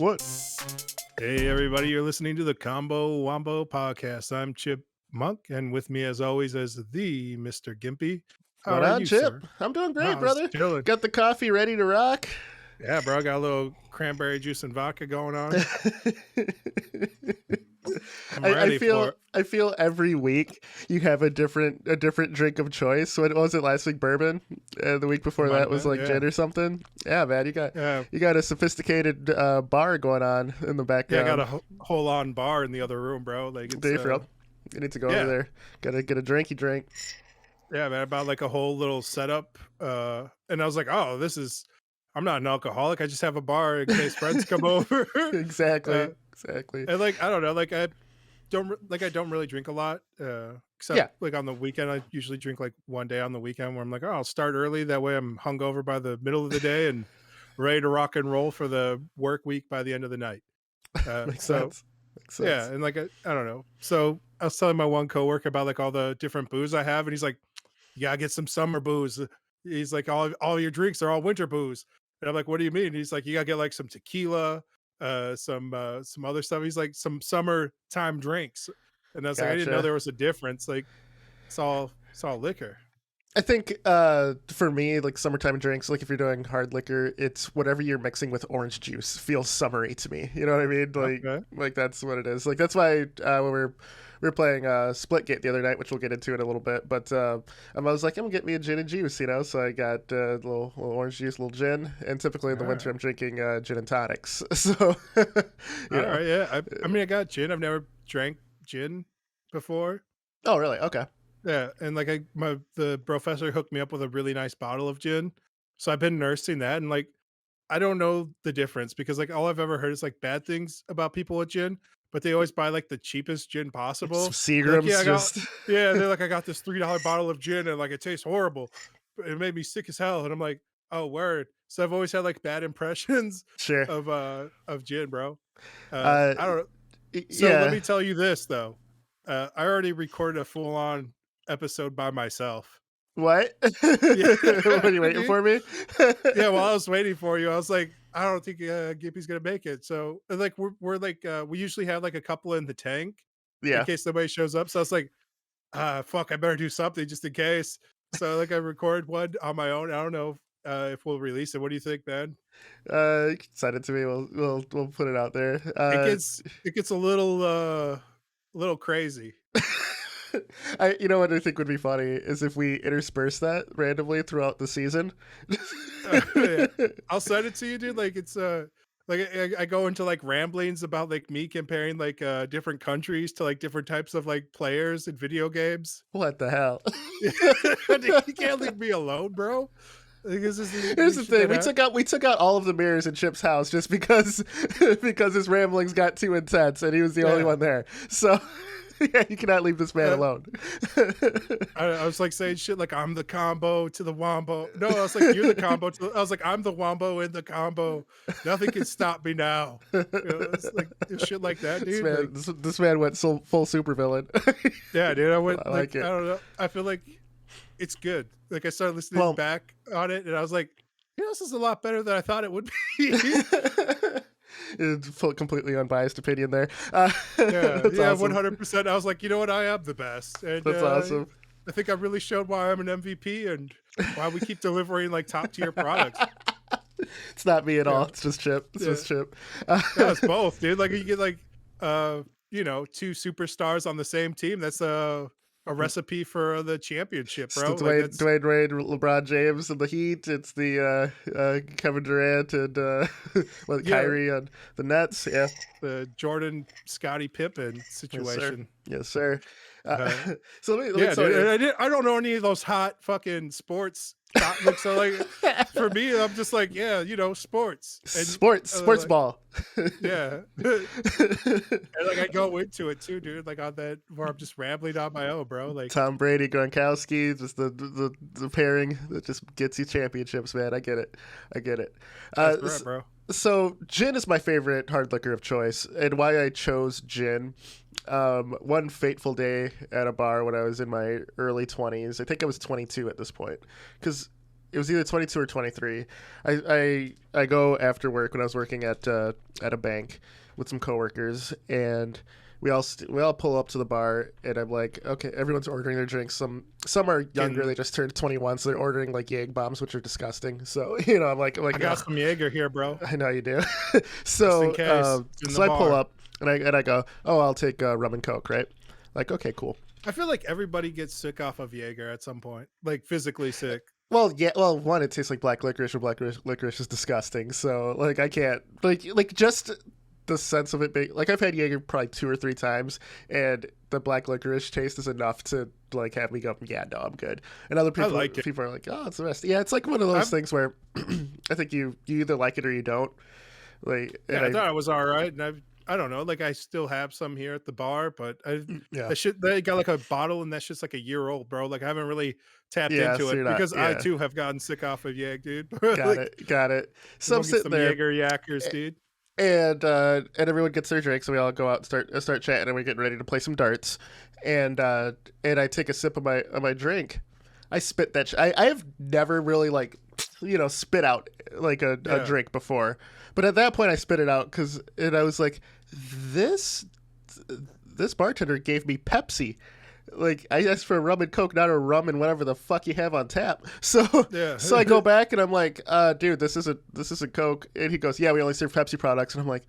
what? Hey, everybody, you're listening to the Combo Wombo podcast. I'm Chip Monk, and with me, as always, is the Mr. Gimpy. What's How going are on, you, Chip? sir? I'm doing great, I was brother. chilling. Got the coffee ready to rock. Yeah, bro, I got a little cranberry juice and vodka going on. I'm I ready for feel it. I feel every week you have a different drink of choice. What was it last week? Bourbon. The week It before might that have was been, like yeah. gin or something. Yeah, man, Yeah, you got a sophisticated bar going on in the yeah, I got background. a whole on bar in the other room, bro. Like Do it's you for real? You need to go over yeah, there. Gotta get a drinky drink. yeah, man. About like a whole little setup. And I was like, oh, I'm not an alcoholic. I just have a bar in case friends come over. Exactly. uh, Exactly. and like I don't know, like I don't really drink a lot, except Yeah. like on the weekend. I usually drink like one day on the weekend where I'm like, oh, I'll start early. That way I'm hungover by the middle of the day and ready to rock and roll for the work week by the end of the night. Makes So sense. Makes yeah, sense. and like I don't know. So I was telling my one coworker about like all the different booze I have, and he's like, "You gotta get some summer booze." He's like, "All your drinks are all winter booze," and I'm like, "What do you mean?" He's like, "You gotta get like some tequila, some other stuff." He's like, "Some summertime drinks," and I was like, "I didn't know Gotcha. there was a difference. Like, it's all liquor." I think for me, like summertime drinks, like if you're doing hard liquor, it's whatever you're mixing with orange juice feels summery to me. You know what I mean? Okay. Like that's what it is. Like that's why when we were playing Splitgate the other night, which we'll get into in a little bit. But I was like, I'm gonna get me a gin and juice, you know. So I got a little orange juice, little gin, and typically in the All winter right. I'm drinking gin and tonics. So you All know. right. Yeah. I mean, I got gin. I've never drank gin before. Oh really? Okay. Yeah, and like the professor hooked me up with a really nice bottle of gin. So I've been nursing that and like I don't know the difference because like all I've ever heard is like bad things about people with gin, but they always buy like the cheapest gin Some possible. They're like, Seagram's just they're like, I got this $3 bottle of gin and like it tastes horrible. But it made me sick as hell. And I'm like, oh word. So I've always had like bad impressions sure. of gin, bro. Uh, I don't So let yeah. me tell you this though. I already recorded a full on episode by myself. What? Yeah, What are you waiting dude. for me? Yeah, while I was waiting for you, I was like, I don't think Gimpy's gonna make it. So and, like we're like we usually have like a couple in the tank in Yeah. case somebody shows up. So I was like, fuck, I better do something just in case. So like I recorded one on my own. I don't know if we'll release it. What do you think, man? You can send it to me. We'll put it out there. It gets a little crazy. You know what I think would be funny is if we intersperse that randomly throughout the season. Yeah. I'll send it to you, dude. Like it's like I go into like ramblings about like me comparing like different countries to like different types of like players in video games. What the hell? Dude, you can't leave me alone, bro. Like, this is Here's the the shit thing: that I, we took out all of the mirrors in Chip's house just because because his ramblings got too intense, and he was the only yeah. one there. So yeah, you cannot leave this man Uh, alone. I was like saying shit like I'm the combo to the wombo. No, I was like you're the combo to I was like I'm the wombo in the combo. Nothing can stop me now. It's like shit like that, This dude. man, Like this man went full supervillain. yeah, dude. I went I like like I it. don't know. I feel like it's good. Like I started listening Well, back on it, and I was like, this is a lot better than I thought it would be. completely unbiased opinion there. Yeah, That's yeah, awesome. 100%. I was like, you know what? I am the best, and That's awesome. I think I really showed why I'm an MVP and why we keep delivering like top tier products. It's not me at all. Yeah, It's just Chip. It's yeah. just Chip. No, it's both, dude. Like you get like two superstars on the same team. That's a recipe for the championship, It's the bro. Like that's Dwayne Wade, LeBron James, and the Heat. It's the Kevin Durant and yeah, Kyrie on the Nets. Yeah, the Jordan Scottie Pippen yes sir. situation. Yes sir. Uh, So let me yeah, tell dude. you. And I don't know any of those hot fucking sports topics. So like for me, I'm just like, yeah, sports. And Sports like, ball. yeah. And like I go into it too, dude. Like on that where I'm just rambling on my own, bro. Like Tom Brady, Gronkowski, just the pairing that just gets you championships, man. I get it. I get it. that's right, bro. So gin is my favorite hard liquor of choice, and why I chose gin. One fateful day at a bar when I was in my early 20s, I think I was 22 at this point, because it was either 22 or 23. I go after work when I was working at a bank with some coworkers, and we all pull up to the bar, and I'm like, okay, everyone's ordering their drinks. Some are younger, they just turned 21, so they're ordering like Jaeger bombs, which are disgusting. So I'm like, I got ugh. some Jaeger here, bro. I know you do. Just in So case. It's in the I pull bar. up, and I go, oh, I'll take rum and coke, right? Like, okay, cool. I feel like everybody gets sick off of Jaeger at some point, like physically sick. Well, yeah. Well, one, it tastes like black licorice, or licorice is disgusting. So, like, I can't like just the sense of it being like I've had Jaeger probably 2 or 3 times, and the black licorice taste is enough to like have me go, yeah, no, I'm good. And other I people, like it. people are like, oh, it's the rest. Yeah, it's like one of those things where I think you either like it or you don't. Like, Yeah, and I thought it was all right, and I don't know, like I still have some here at the bar, but yeah, that shit they got like a bottle, and that's just like a year old, bro. Like I haven't really tapped yeah. into So it you're not, because I yeah. too have gotten sick off of Yag, dude. Got Like it, got it. So I'm everyone gets sitting some there, Jaeger Yackers, dude. and everyone gets their drinks, and we all go out and start chatting, and we're getting ready to play some darts, and I take a sip of my drink. I spit that. I have never really like, spit out like a Yeah. drink before, but at that point I spit it out and I was like, this this bartender gave me Pepsi. Like I asked for a rum and coke, not a rum and whatever the fuck you have on tap. So Yeah. so I go back and I'm like, dude, this isn't Coke. And he goes, yeah, we only serve Pepsi products. And I'm like,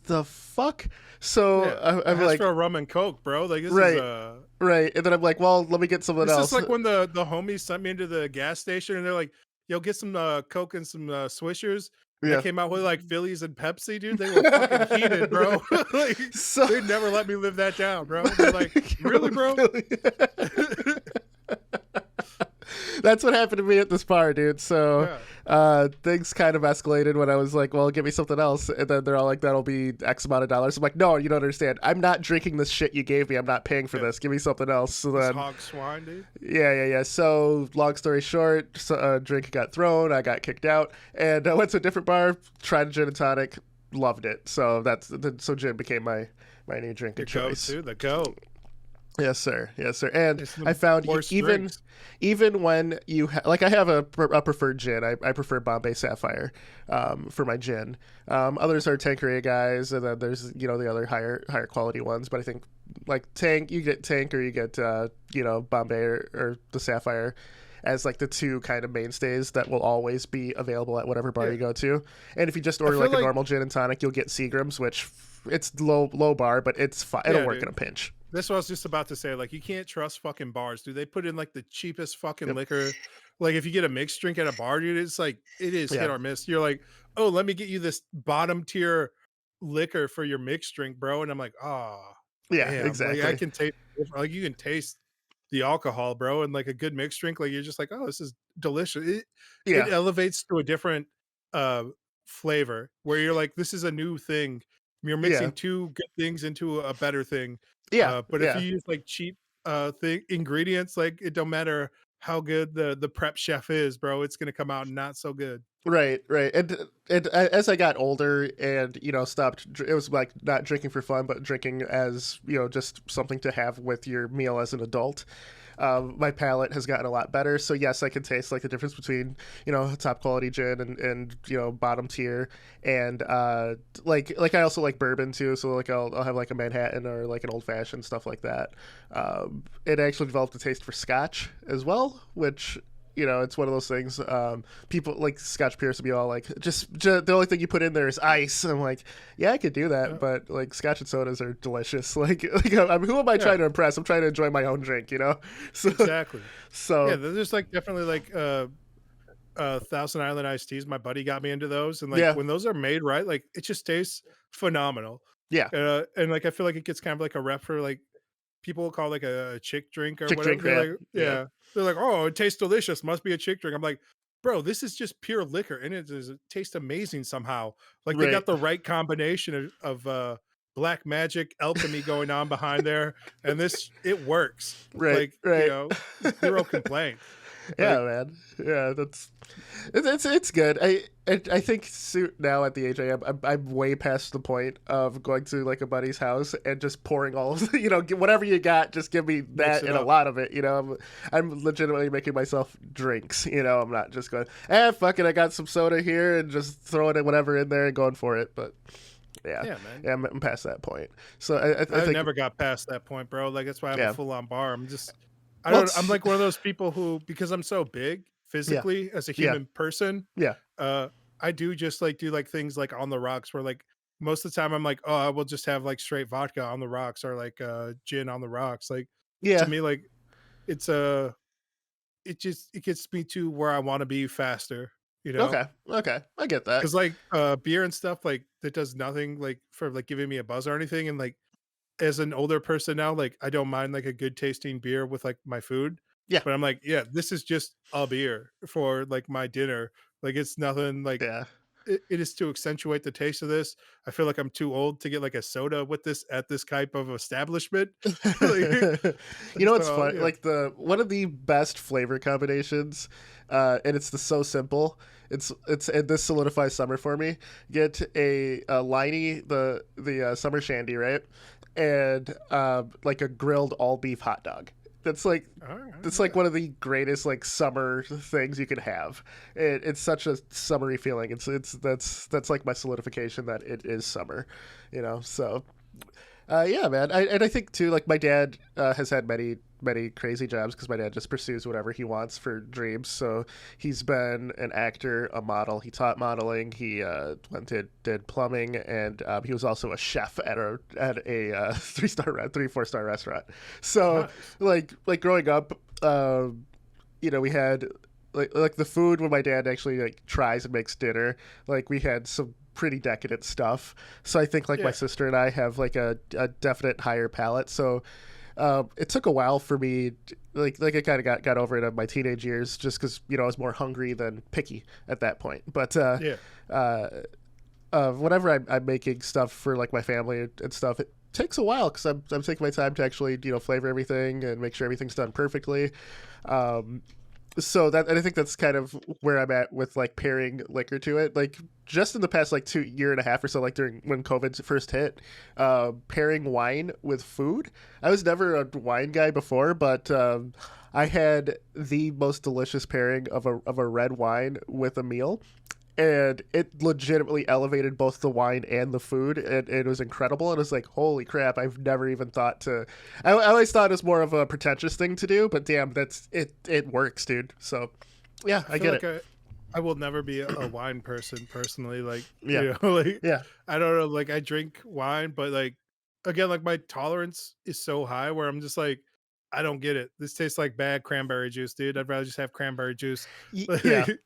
the fuck? So Yeah. I'm Ask like, for a rum and coke, bro. Like this right, is right. And then I'm like, well, let me get something this else. is like when the homies sent me into the gas station and they're like, yo, get some Coke and some Swishers. And they Yeah. came out with like Phillies and Pepsi, dude. They were fucking heated, bro. Like So they'd never let me live that down, bro. They're like, really, bro? That's what happened to me at this bar, dude. So Yeah. things kind of escalated when I was like, well, give me something else. And then they're all like, that'll be X amount of dollars. I'm like, no, you don't understand. I'm not drinking this shit you gave me. I'm not paying for this. Give me something else. So This then, hog swine, dude. yeah. So long story short, a drink got thrown. I got kicked out. And I went to a different bar, tried a gin and tonic, loved it. So so gin became my new drink The of goat, choice. dude. The goat. Yes, sir. Yes, sir. And It's the I found worst even drinks. even when you like, I have a preferred gin. I prefer Bombay Sapphire for my gin. Others are Tanqueray guys, and then there's the other higher quality ones. But I think like you get Tank or you get Bombay or the Sapphire as like the two kind of mainstays that will always be available at whatever bar Yeah. you go to. And if you just order feel like a like- normal gin and tonic, you'll get Seagram's, which it's low bar, but it's fine. It'll Yeah, work dude. in a pinch. This was just about to say, like, you can't trust fucking bars, dude. They put in like the cheapest fucking Yep. liquor. Like, if you get a mixed drink at a bar, dude, it's like it is Yeah. hit or miss. You're like, oh, let me get you this bottom tier liquor for your mixed drink, bro. And I'm like, oh, Yeah, damn. exactly. Like, I can taste, like, you can taste the alcohol, bro. And like a good mixed drink, like, you're just like, oh, this is delicious. It Yeah. elevates to a different uh flavor where you're like, this is a new thing. You're mixing Yeah. two good things into a better thing. Yeah. But if Yeah. you use like cheap ingredients, like it don't matter how good the prep chef is, bro, it's gonna come out not so good. Right. And as I got older and stopped, it was like not drinking for fun, but drinking as just something to have with your meal as an adult. My palate has gotten a lot better, so yes, I can taste like the difference between top quality gin and bottom tier, and like I also like bourbon too. So like I'll have like a Manhattan or like an old fashioned, stuff like that. It actually developed a taste for Scotch as well, which it's one of those things. People like Scotch Pierce will be all like, just the only thing you put in there is ice. I'm like, yeah, I could do that, Yeah. but like Scotch and sodas are delicious. Like I mean, who am I trying to impress? I'm trying to enjoy my own drink, So Exactly. so Yeah, there's like definitely like Thousand Island iced teas. My buddy got me into those, and like Yeah. when those are made right, like it just tastes phenomenal. yeah, And like I feel like it gets kind of like a rep for like people call like a chick drink or chick whatever. drink, They're yeah, like, yeah, yeah. They're like, oh, it tastes delicious. Must be a chick drink. I'm like, bro, this is just pure liquor, and it tastes amazing somehow. Like they Right. got the right combination of black magic alchemy going on behind there, and it works. Right, Like right. zero complaint. Yeah, Like, man. Yeah, it's good. I think now at the age I am, I'm way past the point of going to like a buddy's house and just pouring all of whatever you got, just give me mix that it and a up. lot of it. I'm legitimately making myself drinks. I'm not just going, fuck it, I got some soda here and just throwing it whatever in there and going for it. But yeah, Yeah, man. yeah, I'm past that point. So I I think never got past that point, bro. Like that's why I have a yeah. full on bar. Well, I'm it's like one of those people who, because I'm so big yeah, physically as a yeah, human person, yeah, uh, I do just like do like things like on the rocks where like most of the time I'm like, oh, I will just have like straight vodka on the rocks or like gin on the rocks. Like to yeah. me, like it's it gets me to where I want to be faster, you know? Okay, okay, I get that. Because like beer and stuff like that does nothing like for like giving me a buzz or anything. And like as an older person now, like I don't mind like a good tasting beer with like my food. Yeah, But I'm like, yeah, this is just a beer for like my dinner. Like it's nothing like yeah. it is to accentuate the taste of this. I feel like I'm too old to get like a soda with this at this type of establishment. Like, You know what's so fun? yeah. Like the one of the best flavor combinations, and it's the so simple. It's and this solidifies summer for me. Get a liney the summer shandy, right, and like a grilled all beef hot dog. That's like All right, that's like yeah. one of the greatest like summer things you can have. It's such a summery feeling. That's like my solidification that it is summer, So yeah, man. And I think too, like my dad has had many crazy jobs because my dad just pursues whatever he wants for dreams. So he's been an actor, a model. He taught modeling. He went did plumbing, and he was also a chef at a 3 4 star restaurant. So Nice. like growing up, we had like the food when my dad actually like tries and makes dinner. Like we had some pretty decadent stuff. So I think like my Yeah. sister and I have like a definite higher palate. So it took a while for me, like I kind of got over it in my teenage years, just because I was more hungry than picky at that point. But Yeah. uh, whenever I'm making stuff for like my family and stuff, it takes a while because I'm taking my time to actually flavor everything and make sure everything's done perfectly. Um, so that and I think that's kind of where I'm at with like pairing liquor to it. Like just in the past like 2 year and a half or so, like during when COVID first hit, pairing wine with food. I was never a wine guy before, but I had the most delicious pairing of a red wine with a meal, and it legitimately elevated both the wine and the food, and it was incredible. And it was like, holy crap, I've never even thought to. I always thought it was more of a pretentious thing to do, but damn, that's it. It works, dude. So yeah, I I feel get like it. I will never be a wine person personally. Like, Yeah, like yeah, I don't know, like I drink wine, but like again, like my tolerance is so high where I'm just like, I don't get it. This tastes like bad cranberry juice, dude. I'd rather just have cranberry juice. yeah, Like,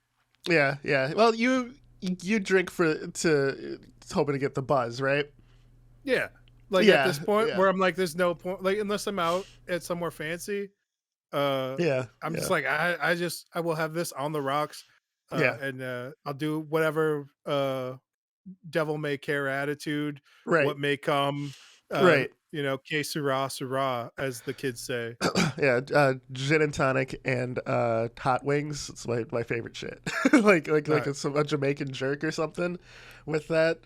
yeah, yeah. Well, you drink to hoping to get the buzz, right? yeah. Like at Yeah, this point yeah, where I'm like, there's no point, like unless I'm out at somewhere fancy, uh, yeah, I'm just yeah, like, I will have this on the rocks, yeah. and I'll do whatever devil may care attitude, Right, what may come, right. que sera, sera, as the kids say. Yeah, gin and tonic and hot wings. It's my favorite shit. like Nice. a Jamaican jerk or something with that.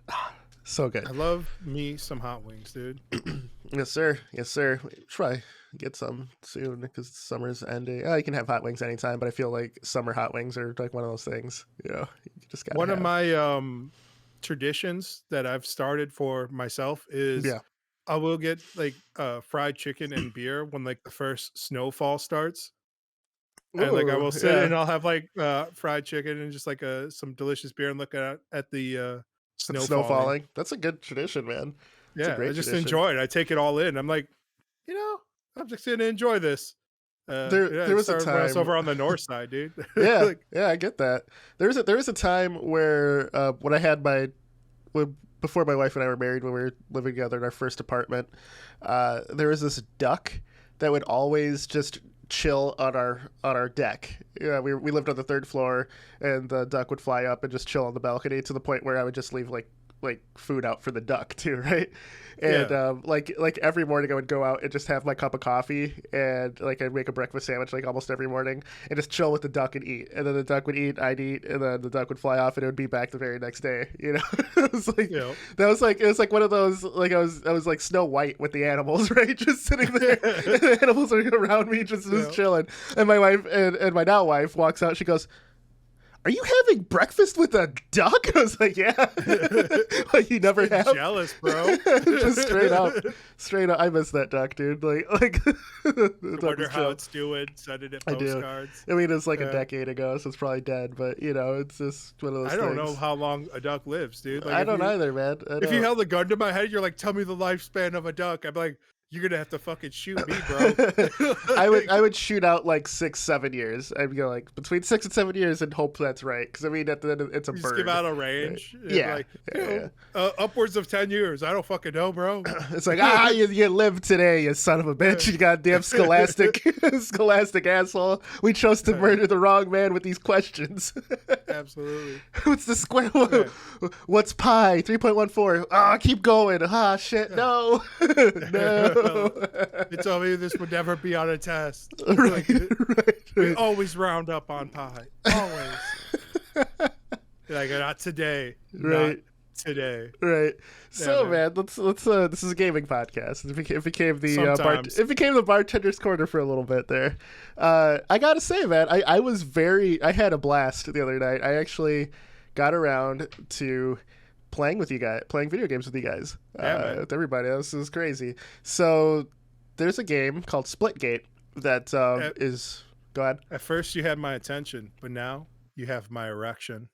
So good. I love me some hot wings, dude. Yes, sir. Yes, sir. Try get some soon because summer's ending. You can have hot wings anytime, but I feel like summer hot wings are like one of those things. You just gotta One of have. my traditions that I've started for myself is Yeah. I will get like fried chicken and beer when like the first snowfall starts. And like I Ooh, will sit yeah. and I'll have like fried chicken and just like some delicious beer and look at the It's snow snow falling. falling. That's a good tradition, man. It's a Yeah, I great just tradition. enjoy it. I take it all in. I'm like, you know, I'm just gonna enjoy this. Yeah, There it was a started when I was time. over on the north side, dude. Yeah, Like, yeah, I get that. There was a time where when I had before my wife and I were married, when we were living together in our first apartment, there was this duck that would always just chill on our deck. Yeah, we lived on the third floor, and the duck would fly up and just chill on the balcony to the point where I would just leave like like food out for the duck too, right? And like every morning I would go out and just have my cup of coffee, and like I'd make a breakfast sandwich like almost every morning and just chill with the duck and eat. And then the duck would eat, I'd eat, and then the duck would fly off and it would be back the very next day. You know, it was like that was like it was like one of those like I was like Snow White with the animals, right? Just sitting there, and the animals are around me, just chilling. And my wife and my now wife walks out. She goes, "Are you having breakfast with a duck?" I was like, "Yeah." Like you never have. Jealous, bro. Just straight up. I miss that duck, dude. Like. Wonder how it's doing. Sending it postcards. I mean, it's like a decade ago, so it's probably dead. But you know, it's just one of those. I don't know how long a duck lives, dude. Like, I don't either, man. If you held a gun to my head, you're like, "Tell me the lifespan of a duck." I'd be like, "You're gonna have to fucking shoot me, bro." I would shoot out like 6-7 years. I'd go like between 6 and 7 years and hope that's right. Because I mean, at the end, it's a bird. Just give out a range. Yeah, like, upwards of 10 years. I don't fucking know, bro. It's like you live today, you son of a bitch. You goddamn scholastic asshole. We chose to murder the wrong man with these questions. Absolutely. What's the square? What's pi? 3.14. Ah, keep going. Ah, shit. No. No. They told me this would never be on a test. Right, We always round up on pi. Always. Like, not today. Right. Not today. Right. So, man, let's this is a gaming podcast. It became the bartender's corner for a little bit there. I gotta say, man, I had a blast the other night. I actually got around to playing video games with you guys, with everybody. This is crazy. So there's a game called Splitgate that is. Go ahead. At first, you had my attention, but now you have my erection.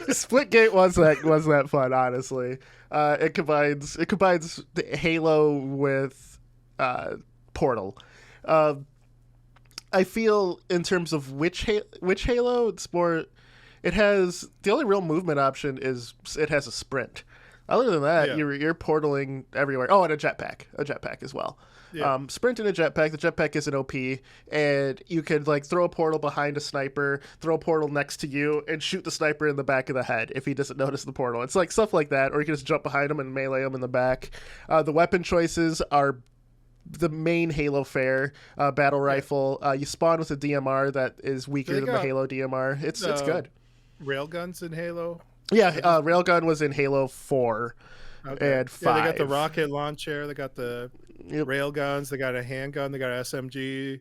Splitgate was that fun, honestly. It combines the Halo with Portal. I feel in terms of which Halo, it's more. It has the only real movement option is it has a sprint. Other than that, you're portaling everywhere. Oh, and a jetpack as well. Yeah. Sprint and a jetpack. The jetpack is an OP, and you could like throw a portal behind a sniper, throw a portal next to you, and shoot the sniper in the back of the head if he doesn't notice the portal. It's like stuff like that, or you can just jump behind him and melee him in the back. The weapon choices are the main Halo fare. Battle rifle. You spawn with a DMR that is weaker than the Halo DMR. It's good. Railguns in Halo. Yeah, railgun was in Halo 4 and 5. Yeah, they got the rocket launcher. They got the railguns. They got a handgun. They got an SMG.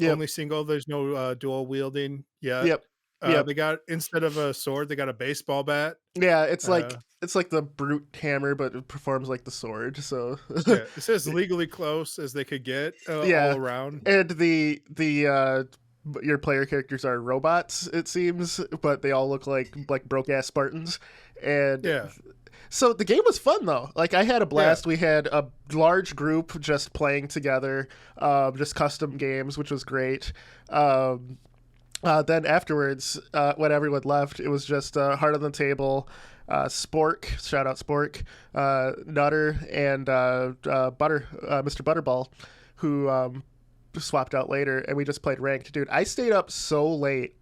Only single. There's no dual wielding yet. They got, instead of a sword, they got a baseball bat. Yeah, it's like the brute hammer, but it performs like the sword. So it says legally close as they could get all around. And the your player characters are robots, it seems, but they all look like broke ass Spartans. And so the game was fun though. Like I had a blast. We had a large group just playing together, just custom games, which was great. Then afterwards, when everyone left, it was just Heart on the Table, Spork, shout out Spork, Nutter, and Mr. Butterball, who swapped out later, and we just played ranked. Dude, I stayed up so late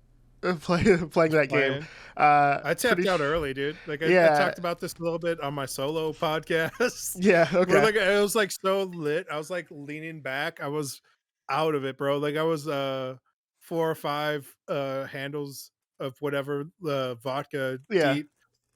playing that game. I tapped out early, dude. Like I talked about this a little bit on my solo podcast. Yeah, okay. Like it was like so lit. I was like leaning back. I was out of it, bro. Like I was 4 or 5 handles of whatever vodka deep.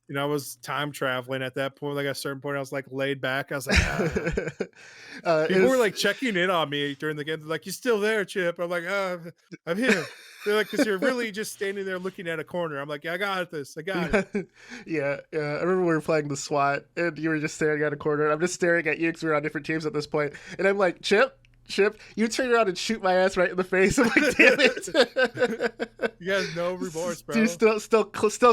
You know, I was time traveling at that point. Like at a certain point, I was like laid back. I was like, people were like checking in on me during the game. They're like, "You still there, Chip?" I'm like, I'm here. They're like, "Because you're really just standing there looking at a corner." I'm like, "Yeah, I got this. I got it." Yeah. I remember we were playing the SWAT, and you were just staring at a corner. And I'm just staring at you because we were on different teams at this point. And I'm like, Chip, you turn around and shoot my ass right in the face. I'm like, damn it! You guys no remorse, bro. Dude, still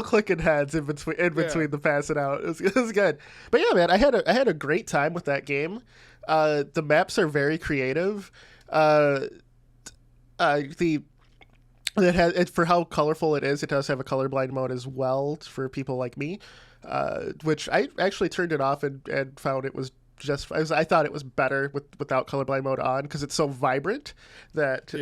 clicking heads in between the passing out. It was good. But yeah, man, I had a great time with that game. The maps are very creative. For how colorful it is, it does have a colorblind mode as well for people like me, which I actually turned it off and found it was I thought it was better without colorblind mode on, because it's so vibrant that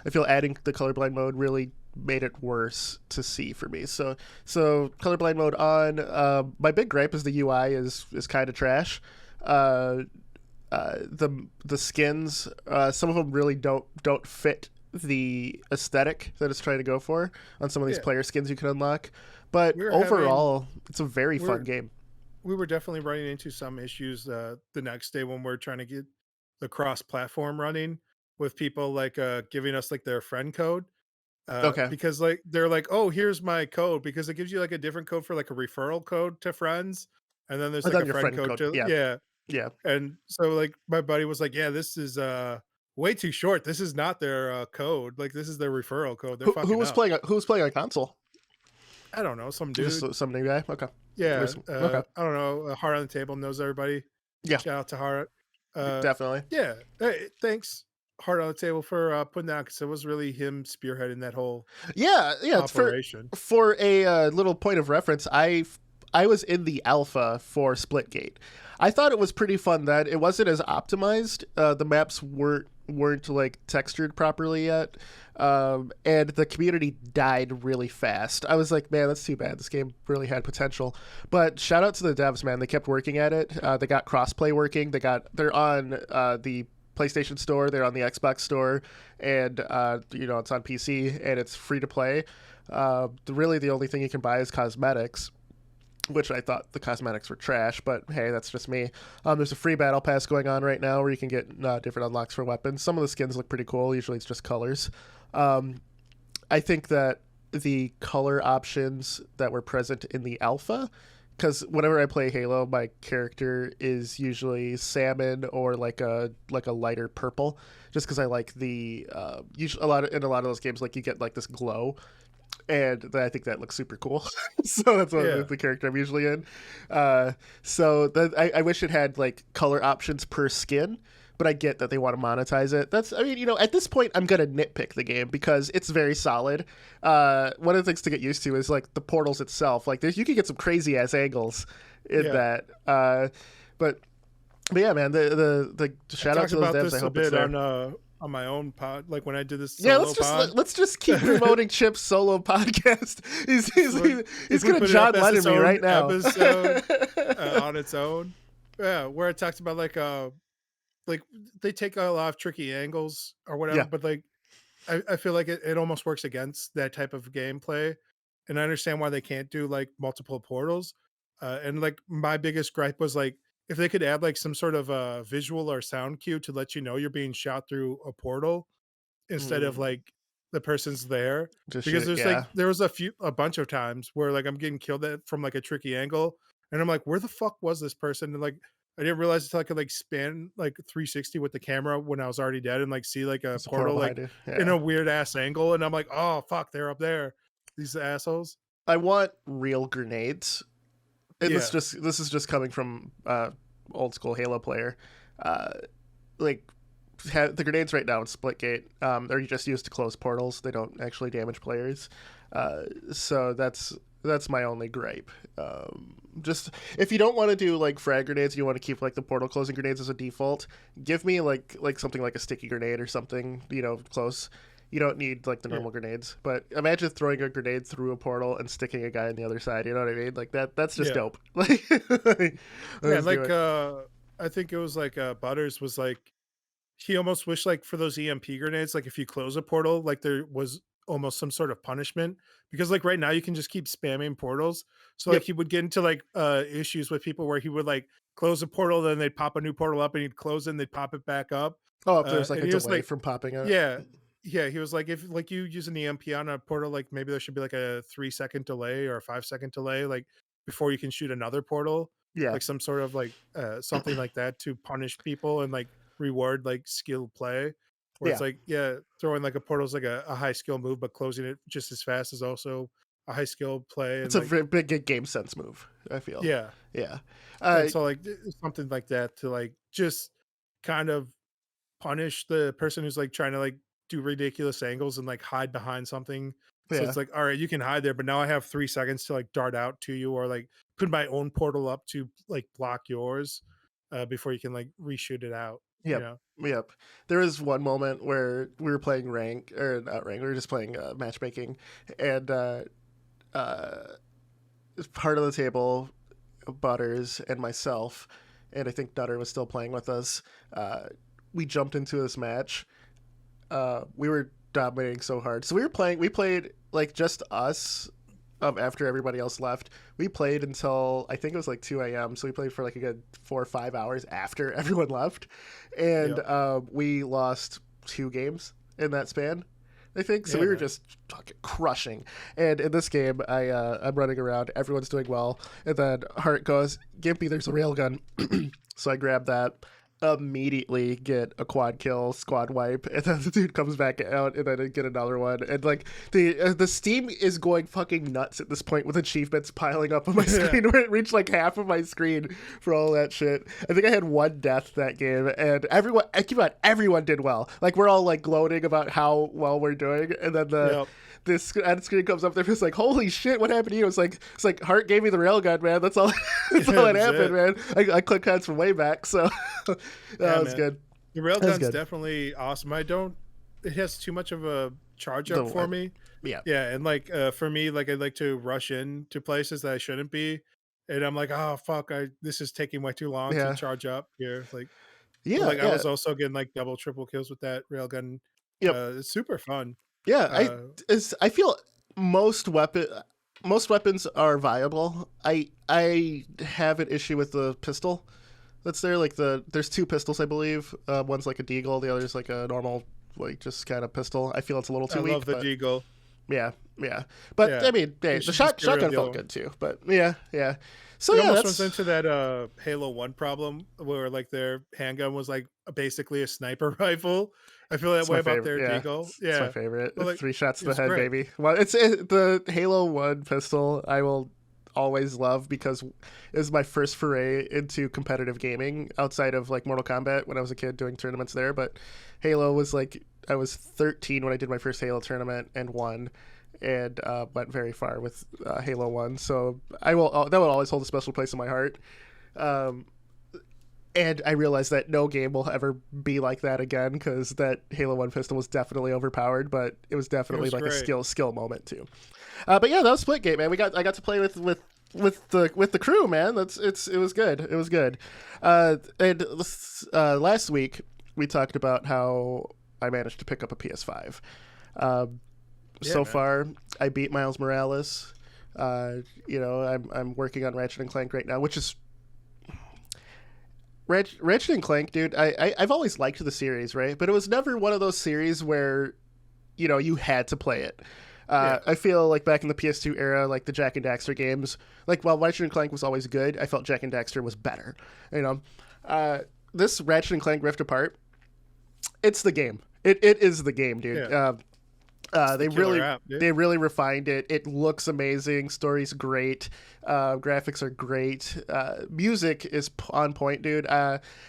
I feel adding the colorblind mode really made it worse to see for me. So colorblind mode on. My big gripe is the UI is kind of trash. Uh, the skins, some of them really don't fit the aesthetic that it's trying to go for on some of these Yeah, player skins you can unlock. But we were having overall, it's a very we fun were game. we were definitely running into some issues the next day when we're trying to get the cross platform running with people like giving us like their friend code. Okay, Because like they're like, "Oh, here's my code," because it gives you like a different code for like a referral code to friends, and then there's I've like done a your friend friend code code. to Yeah, yeah. yeah. And so like my buddy was like, "Yeah, this is way too short. This is not their code. Like this is their referral code. They're Who fucking was up." playing? Who was playing on console? I don't know, some Just dude. some new guy. Okay. Or Yeah, okay. I don't know. Heart on the table knows everybody. Yeah, Shout out to Heart. Uh, definitely. yeah. Hey, thanks, Heart on the table for putting that because it was really him spearheading that whole Yeah, yeah. It's operation. for a little point of reference. I was in the alpha for Splitgate. I thought it was pretty fun. That it wasn't as optimized. The maps weren't like textured properly yet, and the community died really fast. I was like, man, that's too bad. This game really had potential. But shout out to the devs, man. They kept working at it. They got crossplay working. They're on the PlayStation Store, they're on the Xbox Store, and it's on PC and it's free to play. Really, the only thing you can buy is cosmetics, which I thought the cosmetics were trash, but hey, that's just me. There's a free battle pass going on right now where you can get different unlocks for weapons. Some of the skins look pretty cool. Usually, it's just colors. Um, I think that the color options that were present in the alpha, because whenever I play Halo, my character is usually salmon or like a lighter purple, just because I like the usually a lot of those games like you get like this glow, and I think that looks super cool. So that's what Yeah. the character I'm usually in. I wish it had like color options per skin, but I get that they want to monetize it. I mean, at this point, I'm gonna nitpick the game because it's very solid. One of the things to get used to is like the portals itself. Like, you can get some crazy ass angles in Yeah. that. But but yeah, man, the I shout out talked to those about devs. I this a hope it's bit there. on my own pod, like when I did this Yeah, solo pod. let's just keep promoting Chip's solo podcast. So He's if we gonna put it John up as Lennon its me own right now. episode on its own, yeah, where it talks about like they take a lot of tricky angles or whatever, Yeah. but like I feel like it almost works against that type of gameplay, and I understand why they can't do like multiple portals. And like my biggest gripe was like if they could add like some sort of visual or sound cue to let you know you're being shot through a portal instead of Mm, like the person's there, just because shit. there's like Yeah. there was a bunch of times where like I'm getting killed at from like a tricky angle and I'm like, where the fuck was this person? And like I didn't realize until I could like span like 360 with the camera when I was already dead and like see like a There's a portal portal like behind you. in Yeah. a weird ass angle and I'm like, oh fuck, they're up there, these assholes. I want real grenades. And Yeah, this is just coming from old school Halo player. Uh, like the grenades right now in Splitgate are just used to close portals. They don't actually damage players. So that's my only gripe. Just if you don't want to do like frag grenades, you want to keep like the portal closing grenades as a default. Give me like something like a sticky grenade or something. Close. You don't need like the yeah, normal grenades, but imagine throwing a grenade through a portal and sticking a guy on the other side. You know what I mean? Like that's just yeah, dope. Like, yeah. let's do Like it. I think it was like Butters was like he almost wished like for those EMP grenades, like if you close a portal, like there was almost some sort of punishment because like right now you can just keep spamming portals. So like Yep. he would get into like issues with people where he would like close a portal, then they'd pop a new portal up and he'd close it and they'd pop it back up. Oh, if there's like And a he was delay like, from popping out. yeah, yeah, he was like, if like you use an EMP on a portal, like maybe there should be like a 3 second delay or a 5 second delay, like before you can shoot another portal, Yeah. like some sort of like something like that to punish people and like reward like skill play. Where it's Yeah. like, yeah, throwing like a portal is like a high skill move, but closing it just as fast is also a high skill play. It's And a like, very big game sense move, I feel. yeah. Yeah. And Uh, so like something like that to like just kind of punish the person who's like trying to like do ridiculous angles and like hide behind something. So yeah. it's like, all right, you can hide there, but now I have 3 seconds to like dart out to you or like put my own portal up to like block yours before you can like reshoot it out. Yep. Yeah. Yep. There was one moment where we were playing rank, or not rank, we were just playing matchmaking, and uh, part of the table, Butters and myself, and I think Nutter was still playing with us. Uh, we jumped into this match. We were dominating so hard. So we played like just us after everybody else left. We played until I think it was like 2 a.m. So we played for like a good 4 or 5 hours after everyone left. And Yep. we lost 2 games in that span. I think so. Yeah, We were man. just fucking crushing. And in this game, I'm running around. Everyone's doing well, and then Hart goes, "Gimpy, there's a railgun." So I grab that. Immediately get a quad kill, squad wipe, and then the dude comes back out, and then I get another one, and like the Steam is going fucking nuts at this point with achievements piling up on my Yeah. screen, where it reached like half of my screen for all that shit. I think I had one death that game, and everyone did well. Like we're all like gloating about how well we're doing, and then Yep. this end screen comes up there. It's like, holy shit, what happened to you? It's like Hart gave me the railgun, man. That's all. That's all that That's happened, it. man. I click heads from way back, so Yeah, that was man. good. The That was railgun's good. definitely awesome. I don't. It has too much of a charge The up for me. yeah, Yeah, and like for me, like I like to rush into places that I shouldn't be, and I'm like, oh fuck, this is taking way too long to yeah, charge up here. Like, but yeah, like I yeah. was also getting like double, triple kills with that railgun. Yep, It's super fun. yeah. Uh, I feel most weapons are viable. I have an issue with the pistol that's there. Like there's 2 pistols, I believe. One's like a deagle, the other's like a normal, like just kind of pistol. I feel it's a little I too love weak, the but deagle. yeah, yeah. But Yeah, I mean, hey, you the should just get rid of shotgun the other felt one. good too. But yeah, yeah. So It yeah, almost runs that's into that Halo 1 problem where like their handgun was like basically a sniper rifle. I feel that it's way my about favorite. their Yeah, deagle. it's my Yeah. favorite. But like 3 shots to it the was head, great. baby. Well, the Halo One pistol. I will always love because it was my first foray into competitive gaming outside of like Mortal Kombat when I was a kid doing tournaments there. But Halo was like I was 13 when I did my first Halo tournament and won. And went very far with Halo One, so that will always hold a special place in my heart. Um, and I realized that no game will ever be like that again because that Halo One pistol was definitely overpowered, but it was It definitely was like a great. skill moment too. But yeah, that was Splitgate, man. I got to play with the crew, man. It was good. It was good. And last week we talked about how I managed to pick up a PS5. Um, Yeah, so man. far, I beat Miles Morales. I'm working on Ratchet and Clank right now, which is Ratchet and Clank, dude. I've always liked the series, right? But it was never one of those series where you had to play it. Yeah. I feel like back in the PS2 era, like the Jack and Daxter games, like while Ratchet and Clank was always good, I felt Jack and Daxter was better. You know, this Ratchet and Clank Rift Apart, it's the game. It is the game, dude. Yeah. It's the They killer really app, dude. they really refined it. It looks amazing. Story's great. Graphics are great. Music is on point, dude.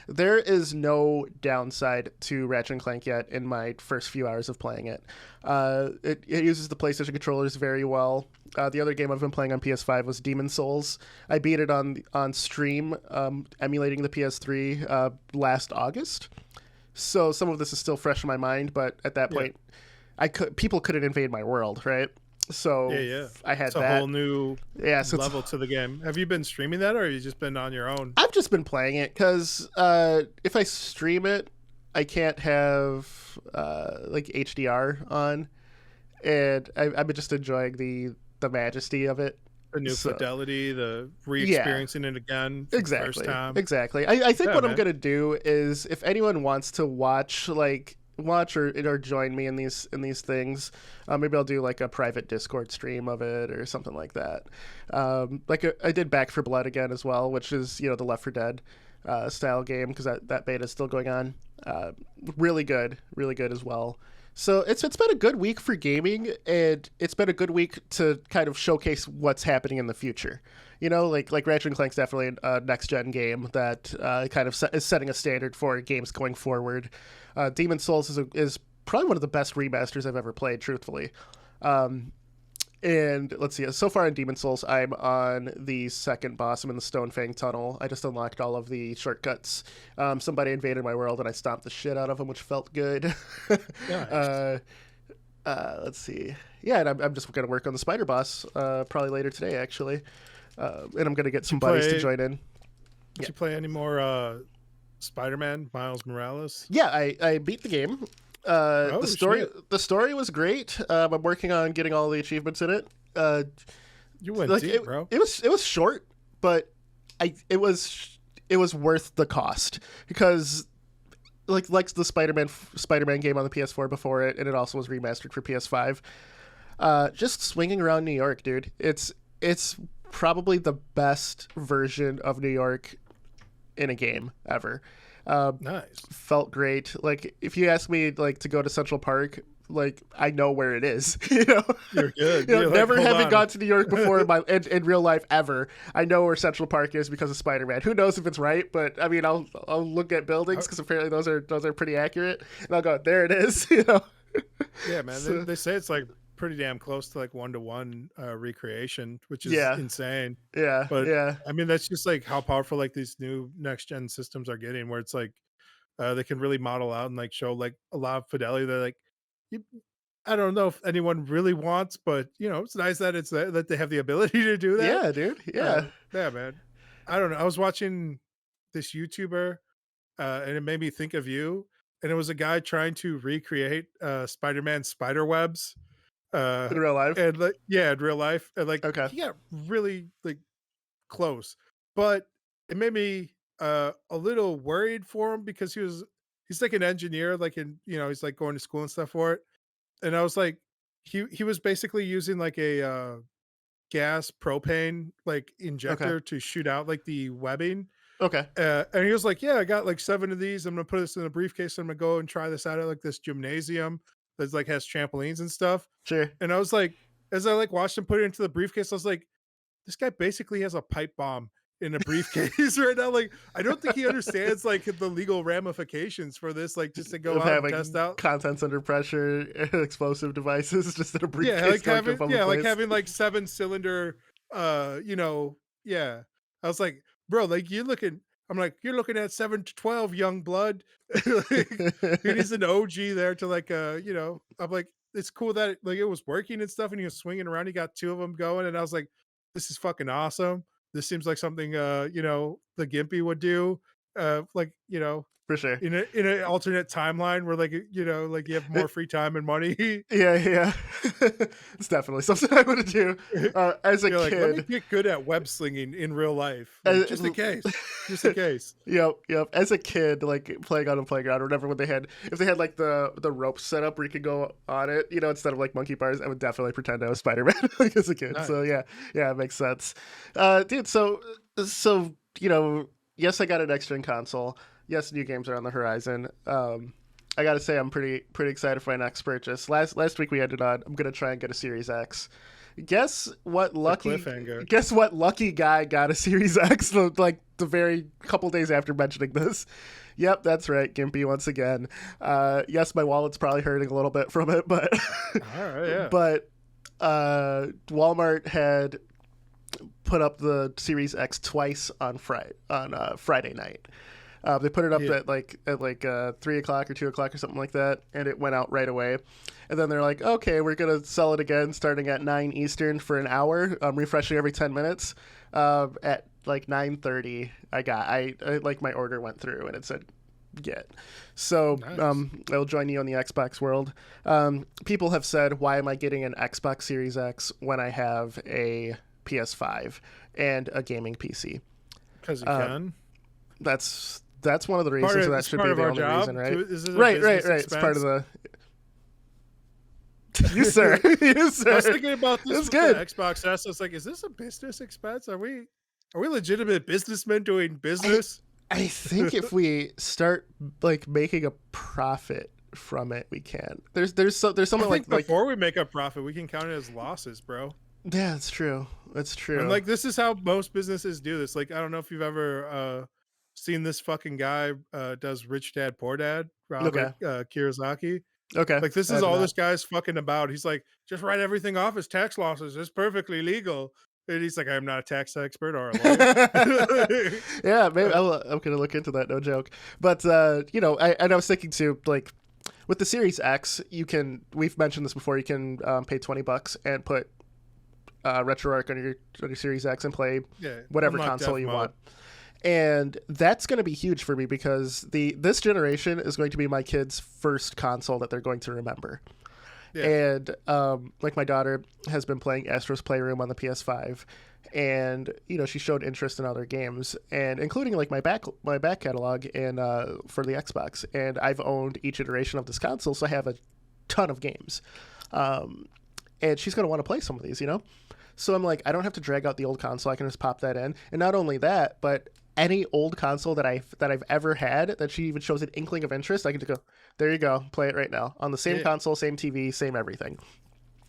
There is no downside to Ratchet and Clank yet in my first few hours of playing it. It uses the PlayStation controllers very well. The other game I've been playing on PS5 was Demon Souls. I beat it on stream, emulating the PS3 last August. So some of this is still fresh in my mind, but at that Yeah. point, people couldn't invade my world, right? Yeah, So yeah. I had It's a that. whole new Yeah, so level to the game. Have you been streaming that or have you just been on your own? I've just been playing it because if I stream it, I can't have like HDR on, and I've been just enjoying the majesty of it. The new So fidelity, the yeah, re-experiencing it again for the first exactly, time. exactly. I think Yeah, what I'm man. gonna do is if anyone wants to watch or join me in these things, maybe I'll do like a private Discord stream of it or something like that. I did Back for Blood again as well, which is the Left 4 Dead style game because that beta is still going on. Really good as well. So it's been a good week for gaming, and it's been a good week to kind of showcase what's happening in the future. Like Ratchet and Clank's definitely a next gen game that kind of is setting a standard for games going forward. Demon Souls is probably one of the best remasters I've ever played, truthfully. And let's see. So far in Demon Souls, I'm on the second boss. I'm in the Stonefang Tunnel. I just unlocked all of the shortcuts. Somebody invaded my world, and I stomped the shit out of them, which felt good. Nice. uh, let's see. Yeah, and I'm just going to work on the spider boss probably later today, actually. And I'm going to get Did you some buddies to play? join in. Did Yeah, you play any more Spider-Man Miles Morales? yeah. I beat the game. The Oh story shit! the story was great. I'm working on getting all the achievements in it. You went Like deep, bro. it was short, but it was worth the cost because like the Spider-Man game on the PS4 before it, and it also was remastered for PS5. Just swinging around New York, dude. It's probably the best version of New York in a game ever. Nice. Felt great. Like if you ask me like to go to Central Park, like I know where it is. You know, You're good. you know, You're like, never hold having on. gone to New York before in real life ever. I know where Central Park is because of Spider-Man. Who knows if it's right? But I mean, I'll look at buildings because apparently those are pretty accurate, and I'll go there it is. You know. Yeah, man. They, So, they say it's like pretty damn close to like one-to-one recreation, which is yeah, insane. yeah, But yeah, I mean, that's just like how powerful like these new next gen systems are getting, where it's like they can really model out and like show like a lot of fidelity. They're like, you, I don't know if anyone really wants, but you know, it's nice that that they have the ability to do that. yeah, dude. Yeah. Yeah, man. I don't know. I was watching this YouTuber, and it made me think of you. And it was a guy trying to recreate Spider-Man spider webs, uh, In real life. and like yeah, in real life, and like Okay. he got really like close, but it made me a little worried for him because he's like an engineer, like in he's like going to school and stuff for it, and I was like he was basically using like a gas propane like Okay. injector to shoot out like the webbing. Okay. And he was like, "Yeah, I got like 7 of these. I'm gonna put this in a briefcase. I'm gonna go and try this out at like this gymnasium that's like has trampolines and stuff." Sure. And I was like, as I like watched him put it into the briefcase, I was like, "This guy basically has a pipe bomb in a briefcase right now." Like, I don't think he understands like the legal ramifications for this. Like, just to go Of out and test having out. contents under pressure, explosive devices, just in a Yeah, briefcase going to a public like place. having like 7-cylinder, yeah. I was like, bro, like you're looking. I'm like, you're looking at 7 to 12, young blood. Like, dude, he's an OG there to like, I'm like, it's cool that like it was working and stuff, and he was swinging around. He got 2 of them going, and I was like, this is fucking awesome. This seems like something, the Gimpy would do. Like, For sure. in an alternate timeline where like like you have more free time and money. Yeah, yeah. It's definitely something I want to do. As a You're like, let me kid, get good at web slinging in real life, like as, just in case, just in case. yep, yep. As a kid, like playing on a playground or whatever, when if they had like the rope set up where you could go on it, instead of like monkey bars, I would definitely pretend I was Spider Man like as a kid. Nice. So yeah, yeah, it makes sense. Dude, so yes, I got an next gen console. Yes, new games are on the horizon. I gotta say, I'm pretty excited for my next purchase. Last week we ended on I'm gonna try and get a Series X. Guess what The lucky cliffhanger. guess what lucky guy got a Series X like the very couple days after mentioning this. Yep, that's right, Gimpy once again. Yes, my wallet's probably hurting a little bit from it, but All right, yeah. but Walmart had put up the Series X twice on Friday night. They put it up Yeah. at 3 o'clock or 2 o'clock or something like that, and it went out right away. And then they're like, "Okay, we're gonna sell it again, starting at 9 Eastern for an hour, refreshing every 10 minutes." At like 9:30, I like my order went through and it said get. So Nice. I'll join you on the Xbox world. People have said, "Why am I getting an Xbox Series X when I have a PS5 and a gaming PC?" Because you Uh, can. that's one of the reasons, and that It's should part be of the our only job. reason, right? Is it a Right, business It's part of expense? the. You sir, you I was sir. thinking about this That's with the good. Xbox S. I was like, is this a business expense? Are we legitimate businessmen doing I business? I think if we start like making a profit from it, we can. There's I something think like before we make a profit, we can count it as losses, bro. yeah, that's true. That's And true. like this is how most businesses do this. Like I don't know if you've ever seen this fucking guy does Rich Dad Poor Dad, Okay. Robert Kiyosaki. Okay, Like, this I is did all not. this guy's fucking about. He's like, just write everything off as tax losses. It's perfectly legal. And he's like, I'm not a tax expert or a lawyer. Yeah, maybe I'm gonna look into that. No joke. But and I was thinking too, like with the Series X, you can. We've mentioned this before. You can pay $20 and put RetroArch on your Series X and play Yeah, whatever unlock console dev you mode. want. And that's going to be huge for me because this generation is going to be my kids' first console that they're going to remember. Yeah. And like my daughter has been playing Astro's Playroom on the PS5, and she showed interest in other games, and including like my back catalog and for the Xbox. And I've owned each iteration of this console, so I have a ton of games. And she's going to want to play some of these. So I'm like, I don't have to drag out the old console. I can just pop that in. And not only that, but any old console that I've ever had that she even shows an inkling of interest, I can just go, there you go, play it right now on the same Yeah. console, same TV, same everything.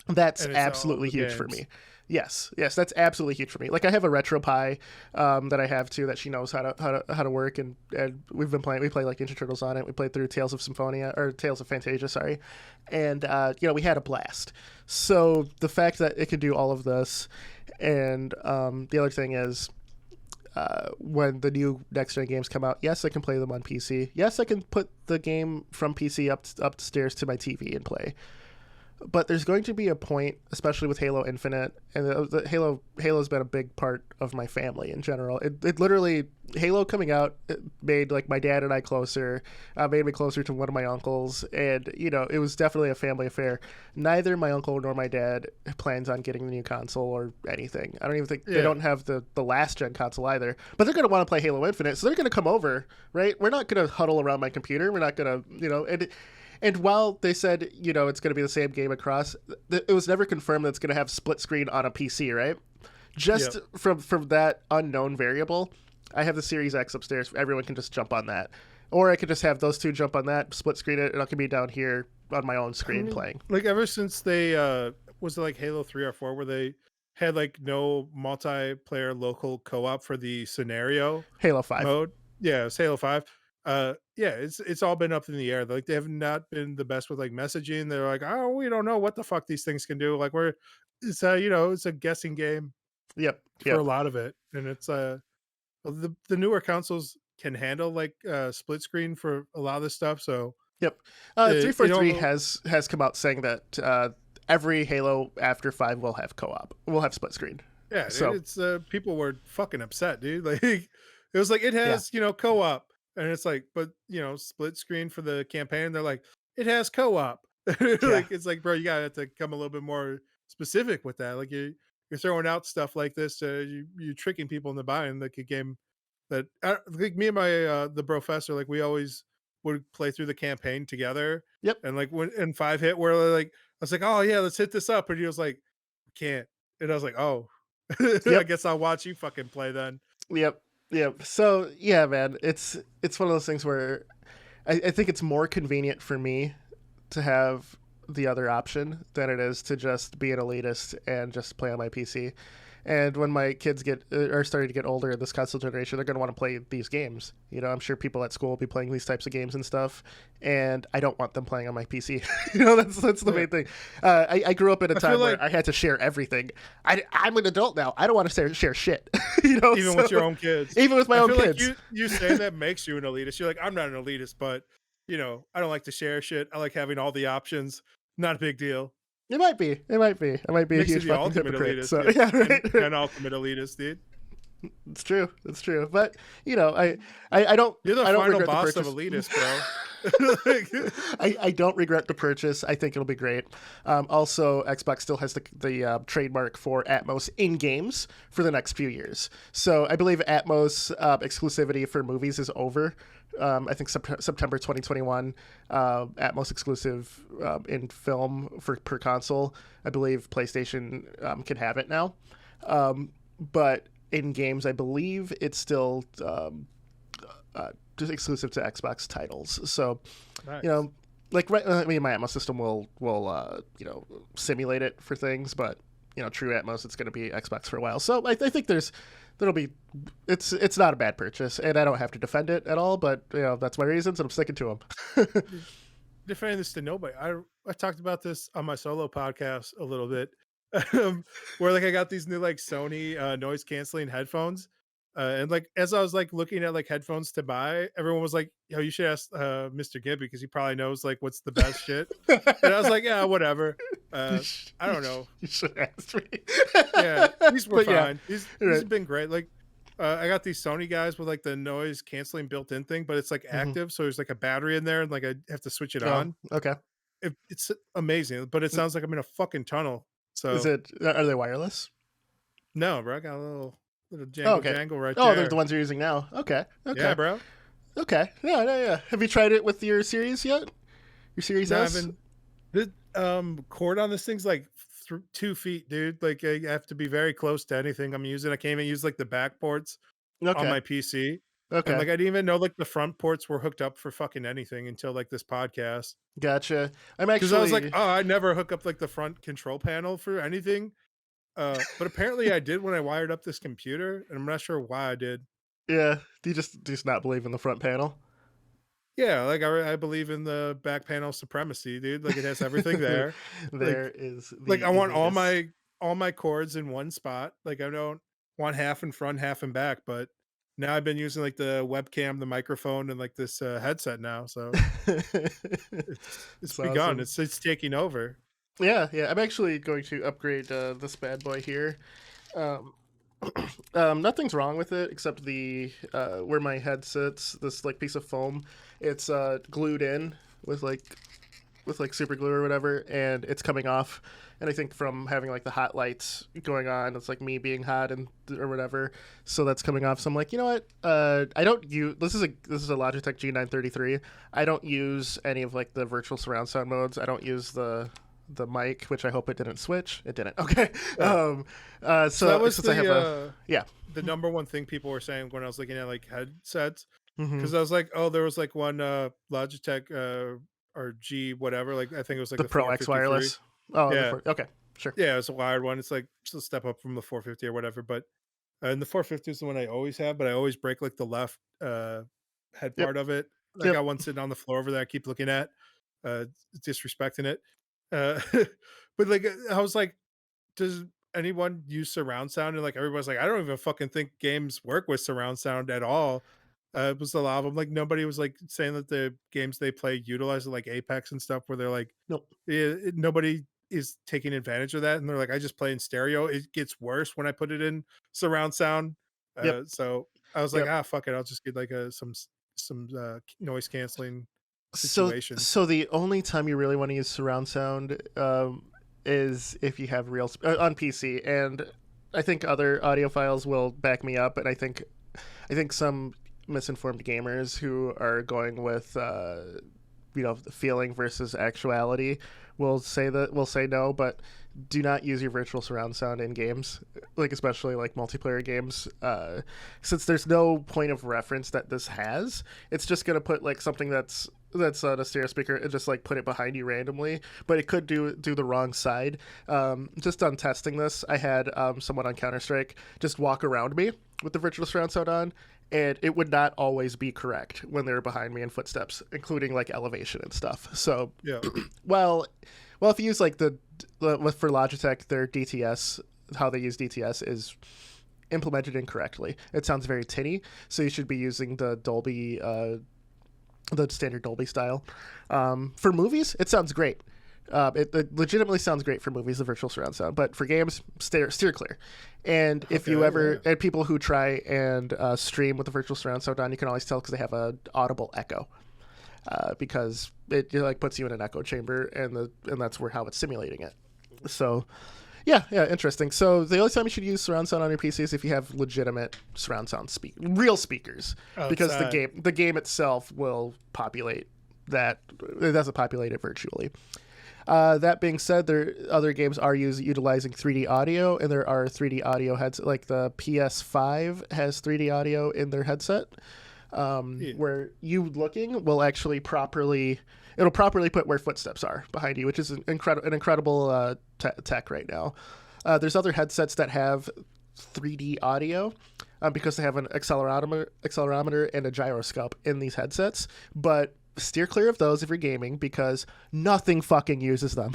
That's And it's all absolutely the huge for games. me. Yes, that's absolutely huge for me. Like I have a RetroPie that I have too that she knows how to work, and we've been playing. We play like Ninja Turtles on it. We played through Tales of Symphonia or Tales of Fantasia, sorry, and we had a blast. So the fact that it can do all of this, and the other thing is when the new next gen games come out, yes, I can play them on PC. Yes, I can put the game from PC upstairs to my TV and play. But there's going to be a point, especially with Halo Infinite, and Halo's been a big part of my family in general. It literally Halo coming out made like my dad and I closer, made me closer to one of my uncles, and it was definitely a family affair. Neither my uncle nor my dad plans on getting the new console or anything. I don't even think they Yeah. don't have the last gen console either. But they're gonna want to play Halo Infinite, so they're gonna come over, right? We're not gonna huddle around my computer. We're not gonna, and while they said, it's going to be the same game across, it was never confirmed that it's going to have split screen on a PC, right? Just Yep. from that unknown variable, I have the Series X upstairs. Everyone can just jump on that. Or I could just have those two jump on that, split screen it, and I can be down here on my own I screen mean, playing. like ever since they was it like Halo 3 or 4 where they had like no multiplayer local co-op for the scenario Halo 5. mode. Yeah, it's Halo 5. Yeah, it's all been up in the air. Like they have not been the best with like messaging. They're like, "Oh, we don't know what the fuck these things can do." Like it's it's a guessing game Yep, for a yep, lot of it. And it's the newer consoles can handle like split screen for a lot of this stuff. So yep. you 343 know, has come out saying that every Halo after 5 will have co-op. Will have split screen. yeah, dude, So, it's people were fucking upset, dude. Like it was like it yeah. has, co-op. And it's like, but split screen for the campaign, they're like, it has co-op. Yeah. Like it's like, bro, you gotta have to come a little bit more specific with that. Like you're throwing out stuff like this, you're tricking people into buying like a game that like me and my the professor, like we always would play through the campaign together. Yep. And like when in 5 hit where like I was like, oh yeah, let's hit this up. And he was like, can't. And I was like, oh, I Yep. guess I'll watch you fucking play then. Yep. Yep. So yeah, man, it's one of those things where I think it's more convenient for me to have the other option than it is to just be an elitist and just play on my PC. And when my kids are starting to get older in this console generation, they're going to want to play these games. I'm sure people at school will be playing these types of games and stuff, and I don't want them playing on my PC. That's the Yeah. main thing. I grew up in a I feel time where like I had to share everything. I'm an adult now. I don't want to share shit. even with your own kids. Even with my I own feel like kids. you saying that makes you an elitist. You're like, I'm not an elitist, but I don't like to share shit. I like having all the options. Not a big deal. It might be. It might be. I might be a Makes you huge the fucking ultimate hypocrite. elitist. So Yeah, yeah, ten, right. 10 ultimate elitist, dude. It's true. It's true. But I don't You're the I don't final regret the boss of purchase. elitist, bro. Like, I don't regret the purchase. I think it'll be great. Also, Xbox still has the trademark for Atmos in games for the next few years. So I believe Atmos exclusivity for movies is over. I think September 2021, Atmos exclusive in film per console. I believe PlayStation can have it now. But in games, I believe it's still just exclusive to Xbox titles. So, you nice. know, like I mean, my Atmos system will simulate it for things, but true Atmos, it's going to be Xbox for a while. So I think there'll be it's not a bad purchase, and I don't have to defend it at all. But that's my reasons, and I'm sticking to them. defending this to nobody. I talked about this on my solo podcast a little bit, where like I got these new like Sony noise canceling headphones, and like as I was like looking at like headphones to buy, everyone was like, "Yo, you should ask Mr. Gimpy because he probably knows like what's the best shit." And I was like, "Yeah, whatever." I don't know. You should ask me. Yeah, these were But yeah, fine. These right. have been great. Like, I got these Sony guys with like the noise canceling built-in thing, but it's like Hmm. active, so there's like a battery in there, and like I have to switch it Oh, on. okay. It's amazing, but it sounds like I'm in a fucking tunnel. Is So it? Are they wireless? no, bro, I got a little Oh, jangle okay. jangle right Oh, they're the there. ones you're using now. Okay. Yeah, Okay. bro. Okay. Yeah. Yeah. Yeah. Have you tried it with your series yet? Your Series No, I've S? been the cord on this thing's like 2 feet, dude. Like I have to be very close to anything I'm using. I can't even use like the back ports on Okay. my PC. And Okay. like I didn't even know like the front ports were hooked up for fucking anything until like this podcast. Gotcha. I'm Because I was like, actually. oh, I never hook up like the front control panel for anything. But apparently I did when I wired up this computer, and I'm not sure why I did. Yeah. Do you just not believe in the front panel? Yeah, like I believe in the back panel supremacy, dude. Like it has everything there. There Like is like the I want elitist. all my cords in one spot. Like I don't want half in front, half in back. But now I've been using like the webcam, the microphone, and like this headset now. So it's It's begun. awesome. It's taking over. Yeah, yeah. I'm actually going to upgrade this bad boy here. Um, nothing's wrong with it except the where my head sits. This like piece of foam, it's glued in with like super glue or whatever, and it's coming off. And I think from having like the hot lights going on, it's like me being hot and or whatever. So that's coming off. So I'm like, you know what? I don't use this is a Logitech G933. I don't use any of like the virtual surround sound modes. I don't use the mic, which I hope it didn't switch. It didn't. Okay. Yeah. So that So was since I have a yeah. the number one thing people were saying when I was looking at like headsets. Hmm. Because I was like, oh, there was like one Logitech or G whatever. Like I think it was like The the Pro X 453. wireless. Oh, Yeah. okay, sure. Yeah, it's a wired one. It's like just a step up from the 450 or whatever. But and the 450 is the one I always have, but I always break like the left head Yep, part of it. I yep, got one sitting on the floor over there. I keep looking at, disrespecting it. Uh, but like I was like, does anyone use surround sound? And like everybody's like, I don't even fucking think games work with surround sound at all. It was a lot of them. Like nobody was like saying that the games they play utilize it, like Apex and stuff, where they're like, nope, nobody is taking advantage of that. And they're like, I just play in stereo. It gets worse when I put it in surround sound. yep, So I was like, yep. ah, fuck it. I'll just get like some noise canceling So situation. so the only time you really want to use surround sound is if you have on PC, and I think other audiophiles will back me up, and I think some misinformed gamers who are going with the feeling versus actuality will say no, but do not use your virtual surround sound in games, like especially like multiplayer games, since there's no point of reference that this has. It's just gonna put like something that's on a stereo speaker and just like put it behind you randomly, but it could do the wrong side. Just on testing this, I had someone on Counter-Strike just walk around me with the virtual surround sound on, and it would not always be correct when they were behind me in footsteps, including like elevation and stuff. So Yeah. well, if you use like the for Logitech, their DTS, how they use DTS is implemented incorrectly. It sounds very tinny, so you should be using the Dolby, the standard Dolby style. For movies, it sounds great. It legitimately sounds great for movies, the virtual surround sound, but for games, steer clear. And if you Okay. ever, Yeah. and people who try and stream with the virtual surround sound on, you can always tell because they have a audible echo. Because it like puts you in an echo chamber, and that's where how it's simulating it. So yeah, interesting. So the only time you should use surround sound on your PC is if you have legitimate surround sound real speakers, because Outside. the game itself will populate that. It doesn't populate it virtually. That being said, there other games are utilizing 3D audio, and there are 3D audio headsets. Like the PS5 has 3D audio in their headset, Yeah. where you looking will actually it'll properly put where footsteps are behind you, which is an incredible tech right now. There's other headsets that have 3D audio because they have an accelerometer and a gyroscope in these headsets, but steer clear of those if you're gaming because nothing fucking uses them.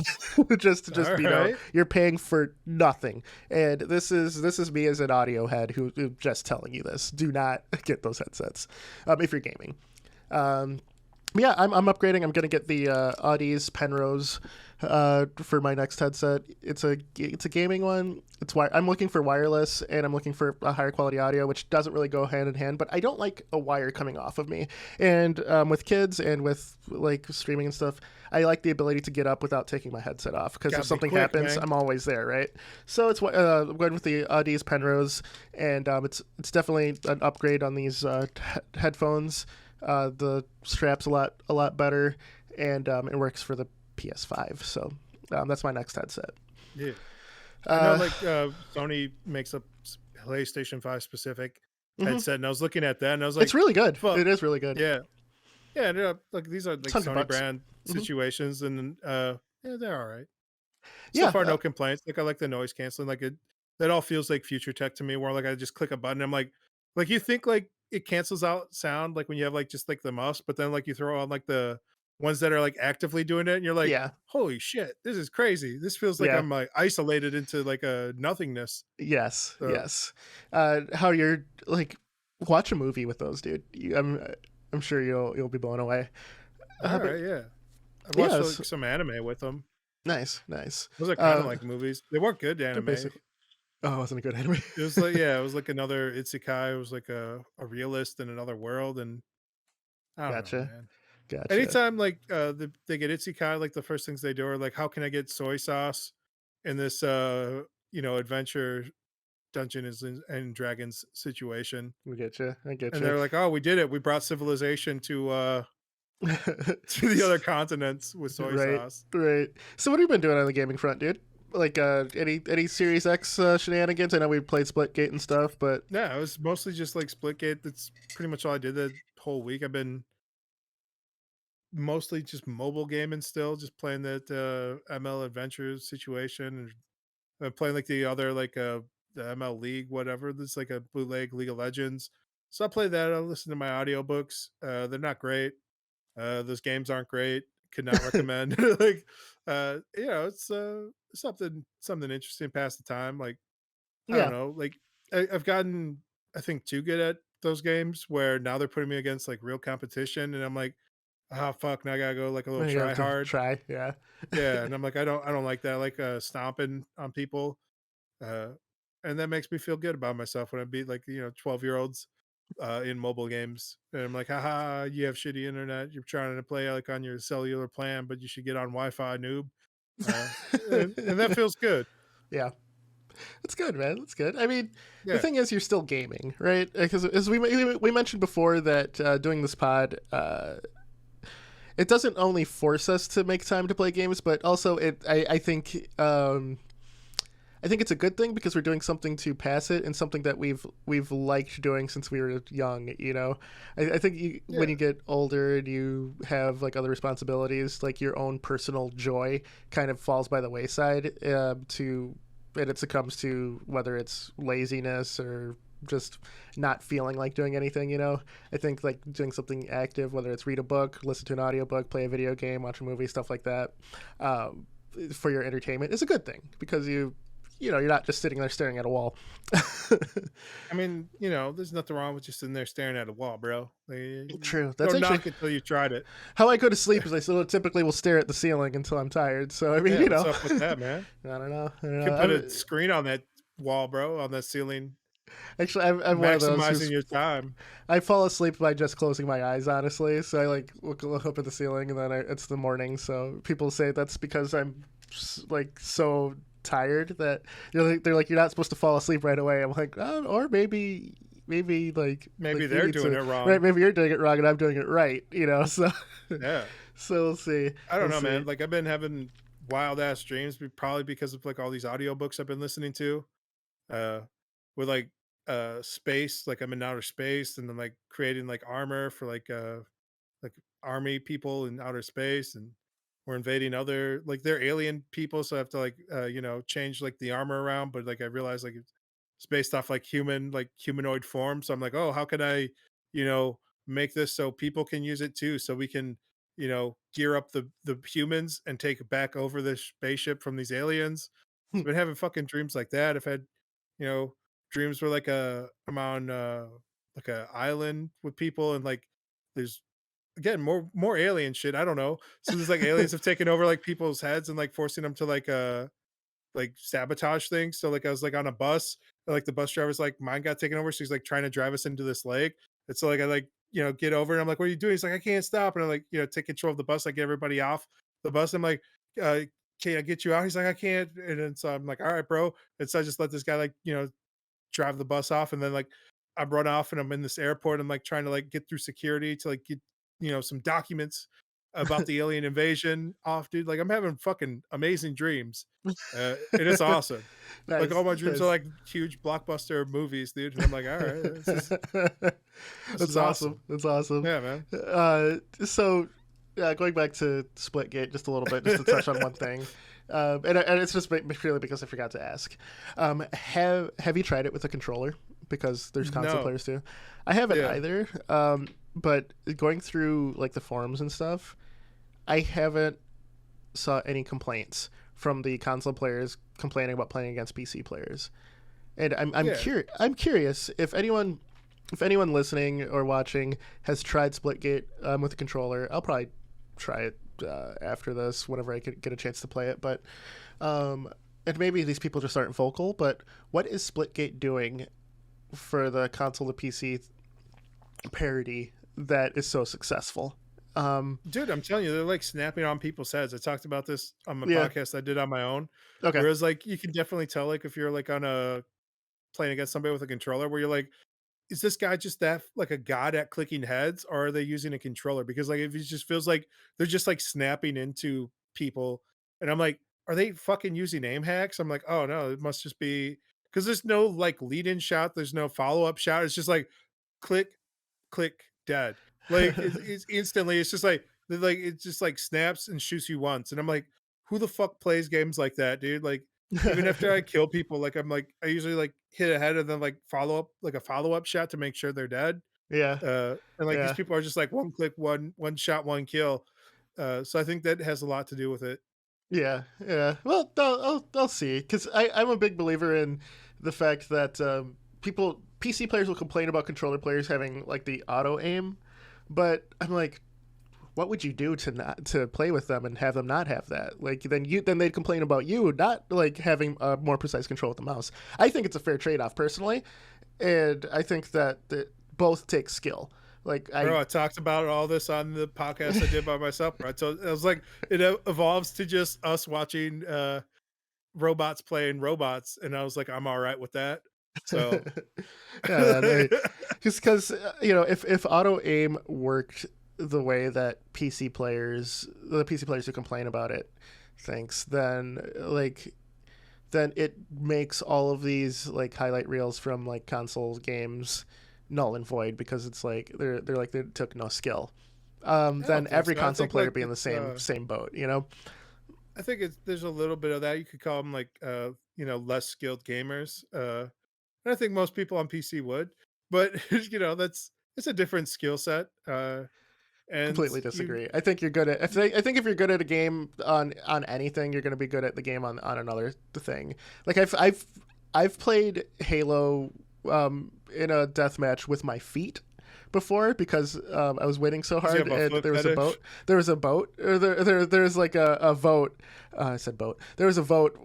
Just All you know, right. you're paying for nothing. And this is me as an audio head who just telling you this. Do not get those headsets if you're gaming. Um, yeah, I'm upgrading. I'm gonna get the Audi's Penrose for my next headset. It's a gaming one. I'm looking for wireless and I'm looking for a higher quality audio, which doesn't really go hand in hand. But I don't like a wire coming off of me. And with kids and with like streaming and stuff, I like the ability to get up without taking my headset off because if Gotta be something quick, happens, man. I'm always there, right? So it's I'm going with the Audi's Penrose, and it's definitely an upgrade on these headphones. The strap's a lot better, and it works for the PS5. So that's my next headset. Yeah. I know Uh, like Sony makes a PlayStation 5 specific mhm. headset, and I was looking at that and I was It's like, really good. fuck. It is really good. Yeah. Yeah, and, like these are It's like Sony $100. brand Hmm. situations, and yeah, they're all right. So Yeah, far, no complaints. Like I like the noise canceling. Like it, that all feels like future tech to me. Where like I just click a button, I'm like you think like it cancels out sound like when you have like just like the mouse, but then like you throw on like the ones that are like actively doing it, and you're like, yeah, holy shit, this is crazy. This feels like yeah. I'm like isolated into like a nothingness. Yes, So yes. How you're like watch a movie with those, dude. I'm sure you'll be blown away. all But right, yeah. I've watched yeah, it's like some anime with them. nice, nice. Those are kind of like movies. They weren't good They're anime. basically. Oh, it wasn't a good anime. It was like yeah, it was like another isekai. It was like a realist in another world, and I don't know, Gotcha, man. gotcha. Anytime like they get isekai, like the first things they do are like, how can I get soy sauce in this adventure and Dragons situation? I get you. I get And you. they're like, oh, we did it. We brought civilization to to the other continents with soy Right, sauce. right. So what have you been doing on the gaming front, dude? Like any Series X shenanigans? I know we played Splitgate and stuff, but Yeah, it was mostly just like Splitgate. That's pretty much all I did the whole week. I've been mostly just mobile gaming still, just playing that ML Adventures situation and playing like the other like the ML League, whatever. There's like a bootleg League of Legends. So I play that. I listen to my audiobooks. They're not great. Those games aren't great. Could not recommend. Like it's something interesting past the time. Like I don't yeah, know. Like I've gotten I think too good at those games where now they're putting me against like real competition and I'm like, oh fuck, now I gotta go like a little you have try to hard. try. Yeah, Yeah, and I'm like, I don't like that. I like stomping on people. Uh and that makes me feel good about myself when I beat like 12-year-olds in mobile games. And I'm like, haha, you have shitty internet. You're trying to play like on your cellular plan, but you should get on Wi-Fi, noob. Uh and that feels good. yeah. That's good, man. That's good. I mean, the Yeah. thing is, you're still gaming, right? Because as we mentioned before that doing this pod, it doesn't only force us to make time to play games, but also I think it's a good thing because we're doing something to pass it and something that we've liked doing since we were young. I think when Yeah. you get older and you have like other responsibilities, like your own personal joy kind of falls by the wayside. And it succumbs to whether it's laziness or just not feeling like doing anything. I think like doing something active, whether it's read a book, listen to an audiobook, play a video game, watch a movie, stuff like that, for your entertainment is a good thing because you're not just sitting there staring at a wall. I mean, there's nothing wrong with just sitting there staring at a wall, bro. Like, True. That's don't actually knock it till you tried it. how I go to sleep. Is I still typically will stare at the ceiling until I'm tired. So I mean, Yeah, what's up with that, man? I don't know. I don't You know. could put a screen on that wall, bro, on that ceiling, Actually, I'm one of those maximizing who's your time. I fall asleep by just closing my eyes. Honestly, so I like look up at the ceiling, and then it's the morning. So people say that's because I'm like so tired that they're like you're not supposed to fall asleep right away. I'm like, oh, or maybe Maybe you they're need doing to it right. wrong. Maybe you're doing it wrong and I'm doing it right. So Yeah. so we'll see. I don't We'll know, see. man. Like I've been having wild ass dreams, probably because of like all these audiobooks I've been listening to. Uh with like space, like I'm in outer space and I'm like creating like armor for like army people in outer space and we're invading other like they're alien people so I have to like change like the armor around but like I realize like it's based off like humanoid form so I'm like oh how can I you know make this so people can use it too so we can gear up the humans and take back over this spaceship from these aliens. So I've been having fucking dreams like that. I've had, you know, dreams where I'm on like a island with people and like there's again more alien shit. I don't know. So there's like aliens have taken over like people's heads and like forcing them to like sabotage things. So like I was like on a bus, and, like the bus driver's like mine got taken over. So he's like trying to drive us into this lake. And so like I like, get over and I'm like, what are you doing? He's like, I can't stop. And I like, take control of the bus. I get everybody off the bus. I'm like, can I get you out? He's like, I can't. And then so I'm like, all right, bro. And so I just let this guy like, drive the bus off. And then like I run off and I'm in this airport. I'm like trying to like get through security to like get, some documents about the alien invasion off, dude. Like I'm having fucking amazing dreams. And it's awesome. Like all Nice, my dreams are nice. like huge blockbuster movies, dude. And I'm like, all right, this That's is awesome. awesome. That's awesome. Yeah, man. So, going back to Splitgate just a little bit, just to touch on one thing, and it's just purely because I forgot to ask. Have you tried it with a controller? Because there's console No. players too. I haven't Yeah. either. But going through like the forums and stuff, I haven't saw any complaints from the console players complaining about playing against PC players. And Yeah. I'm curious if anyone listening or watching has tried Splitgate with a controller. I'll probably try it after this whenever I could get a chance to play it. But and maybe these people just aren't vocal. But what is Splitgate doing for the console to PC parity that is so successful? Dude, I'm telling you, they're like snapping on people's heads. I talked about this on my Yeah. podcast I did on my own. Okay. Whereas like you can definitely tell like if you're like on a playing against somebody with a controller where you're like, is this guy just that like a god at clicking heads, or are they using a controller? Because like if it just feels like they're just like snapping into people, and I'm like, are they fucking using aim hacks? I'm like, oh no, it must just be because there's no like lead in shot, there's no follow up shot. It's just like click, click, dead. Like it's instantly. It's just like it just like snaps and shoots you once, and I'm like, who the fuck plays games like that, dude? Like even after I kill people, like I'm like I usually like hit ahead and then like follow up shot to make sure they're dead. Yeah. And like these Yeah. people are just like one click, one shot, one kill. So I think that has a lot to do with it. Yeah, yeah. Well, I'll see. Because I'm a big believer in the fact that PC players will complain about controller players having like the auto aim, but I'm like, what would you do to not to play with them and have them not have that? Like then they'd complain about you not like having a more precise control with the mouse. I think it's a fair trade off personally, and I think that both take skill. Like I Bro, I talked about all this on the podcast I did by myself. Bro. I was like, it evolves to just us watching robots playing robots, and I was like, I'm all right with that. So yeah, just because if auto aim worked the way that the PC players who complain about it thinks, then it makes all of these like highlight reels from like console games null and void because it's like they're like they took no skill. I Then don't think every so. I console think player like be in the it's same boat, you know? I think it's there's a little bit of that. You could call them like less skilled gamers. And I think most people on PC would. But that's it's a different skill set. And Completely you disagree. I think you're good at I think if you're good at a game on anything, you're going to be good at the game on another thing. Like I've played Halo in a death match with my feet before because I was waiting so 'cause you hard have a and foot there was a fetish. boat. There was a boat. Or there's like a vote. I said boat. There was a vote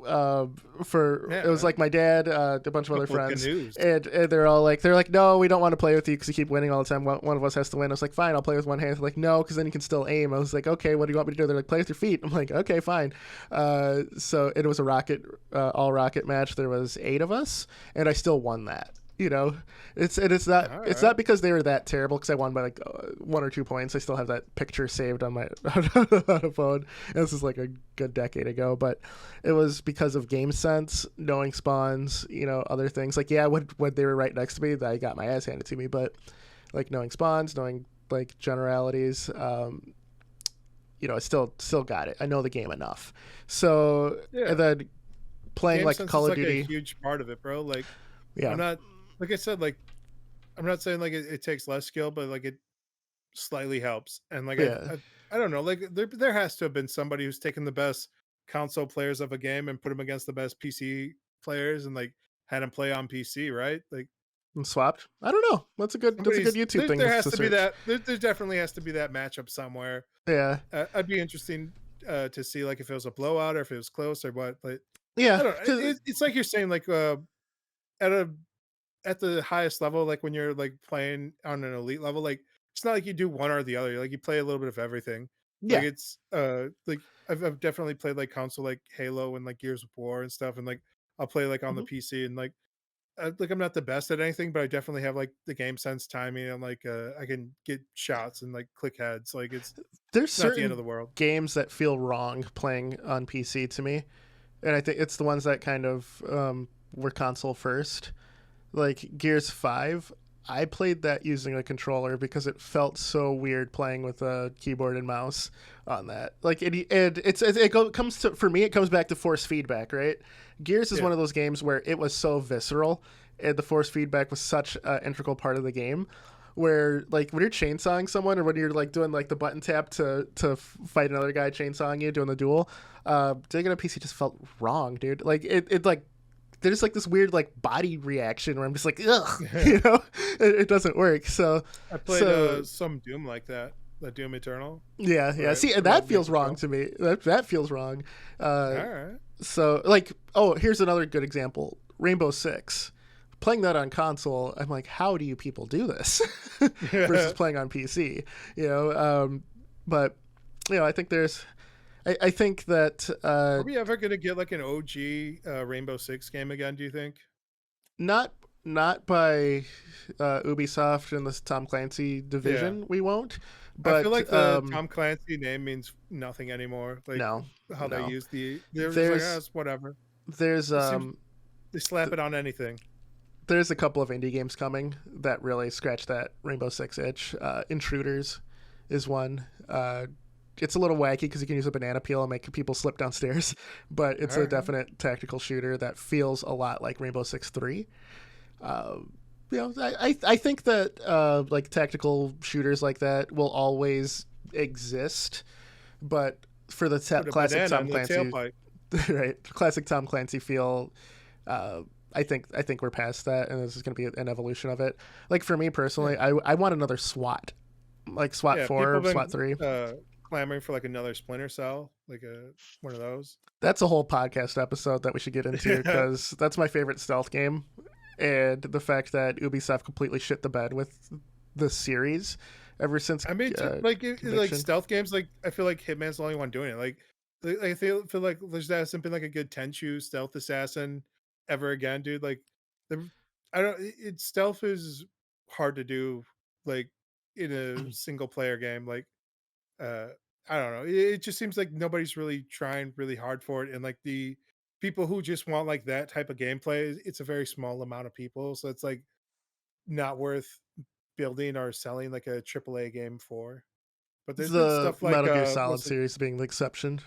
for Yeah, it was man. like my dad, a bunch of other Couple of friends, canoes. and they're like no, we don't want to play with you because you keep winning all the time. One of us has to win. I was like fine, I'll play with one hand. They're like no, because then you can still aim. I was like okay, what do you want me to do? They're like play with your feet. I'm like okay, fine. So it was a all rocket match. There was 8 of us, and I still won that. It's not All it's right. not because they were that terrible because I won by like 1 or 2 points. I still have that picture saved on my on a phone. And this is like a good decade ago, but it was because of game sense, knowing spawns, other things. Like yeah, when they were right next to me, I got my ass handed to me, but like knowing spawns, knowing like generalities, I still got it. I know the game enough. So Yeah. and then playing Game like sense Call is of like a Duty, huge part of it, bro. Like I'm yeah, not like I said, like I'm not saying like it takes less skill, but like it slightly helps. And like yeah. I don't know. Like there has to have been somebody who's taken the best console players of a game and put them against the best PC players and like had them play on PC, right? Like And swapped. I don't know. That's a good YouTube thing there has to to be search. that there definitely has to be that matchup somewhere. Yeah. I'd be interesting to see like if it was a blowout or if it was close or what. But I Yeah. don't know. It's like you're saying like at a at the highest level, like when you're like playing on an elite level, like it's not like you do one or the other. Like you play a little bit of everything. Like Yeah. it's like I've definitely played like console like Halo and like Gears of War and stuff, and like I'll play like on the Mhm. PC and like I'm not the best at anything, but I definitely have like the game sense timing and like I can get shots and like click heads. Like There's it's not the end of certain the world. games that feel wrong playing on PC to me, and I think it's the ones that kind of were console first. Like Gears 5, I played that using a controller because it felt so weird playing with a keyboard and mouse on that. Like comes to, for me, it comes back to force feedback, right? Gears is Yeah. one of those games where it was so visceral, and the force feedback was such an integral part of the game. Where like when you're chainsawing someone, or when you're like doing like the button tap to fight another guy chainsawing you, doing the duel, doing it on PC just felt wrong, dude. Like it like there's like this weird like body reaction where I'm just like, ugh, you know, it doesn't work. I played So some Doom like that, the Doom Eternal. yeah. Where See, I that love the feels wrong control. to me. That feels wrong. All Uh, right. so like, oh, here's another good example: Rainbow Six. Playing that on console, I'm like, how do you people do this versus Yeah. playing on PC? You know, but you know, I think I think that Are we ever gonna get like an OG Rainbow Six game again? Do you think? not not by Ubisoft and the Tom Clancy Yeah. division. We won't, I feel but like the Tom Clancy name means nothing anymore. Like no, how they no. use they're just like, There's it's whatever. there's It seems they slap it on anything. there's a couple of indie games coming that really scratch that Rainbow Six itch. Intruders is one. It's a little wacky because you can use a banana peel and make people slip downstairs, but it's All a right. definite tactical shooter that feels a lot like Rainbow Six 3. Uh, you know, I think that like tactical shooters like that will always exist, but for the Put a classic banana Tom in the Clancy, tailpipe. right, classic Tom Clancy feel, uh, I think we're past that, and this is going to be an evolution of it. Like for me Yeah. personally, I want another SWAT, like SWAT Yeah. People 4, have SWAT been 3. clamoring for like another Splinter Cell, like a one of those. That's a whole podcast episode that we should get into Yeah. because that's my favorite stealth game, and the fact that Ubisoft completely shit the bed with the series ever since I mean, like like Conviction. stealth games, like I feel like Hitman's the only one doing it. Like, I feel like there's hasn't been like a good Tenchu stealth assassin ever again, dude. Like, the I don't. Stealth is hard to do, like in a single player game. Like, uh, I don't know. It just seems like nobody's really trying really hard for it, and like the people who just want like that type of gameplay, it's a very small amount of people, so it's like not worth building or selling like a AAA game for. But there's been The stuff like Metal Gear Solid what's it series being the exception.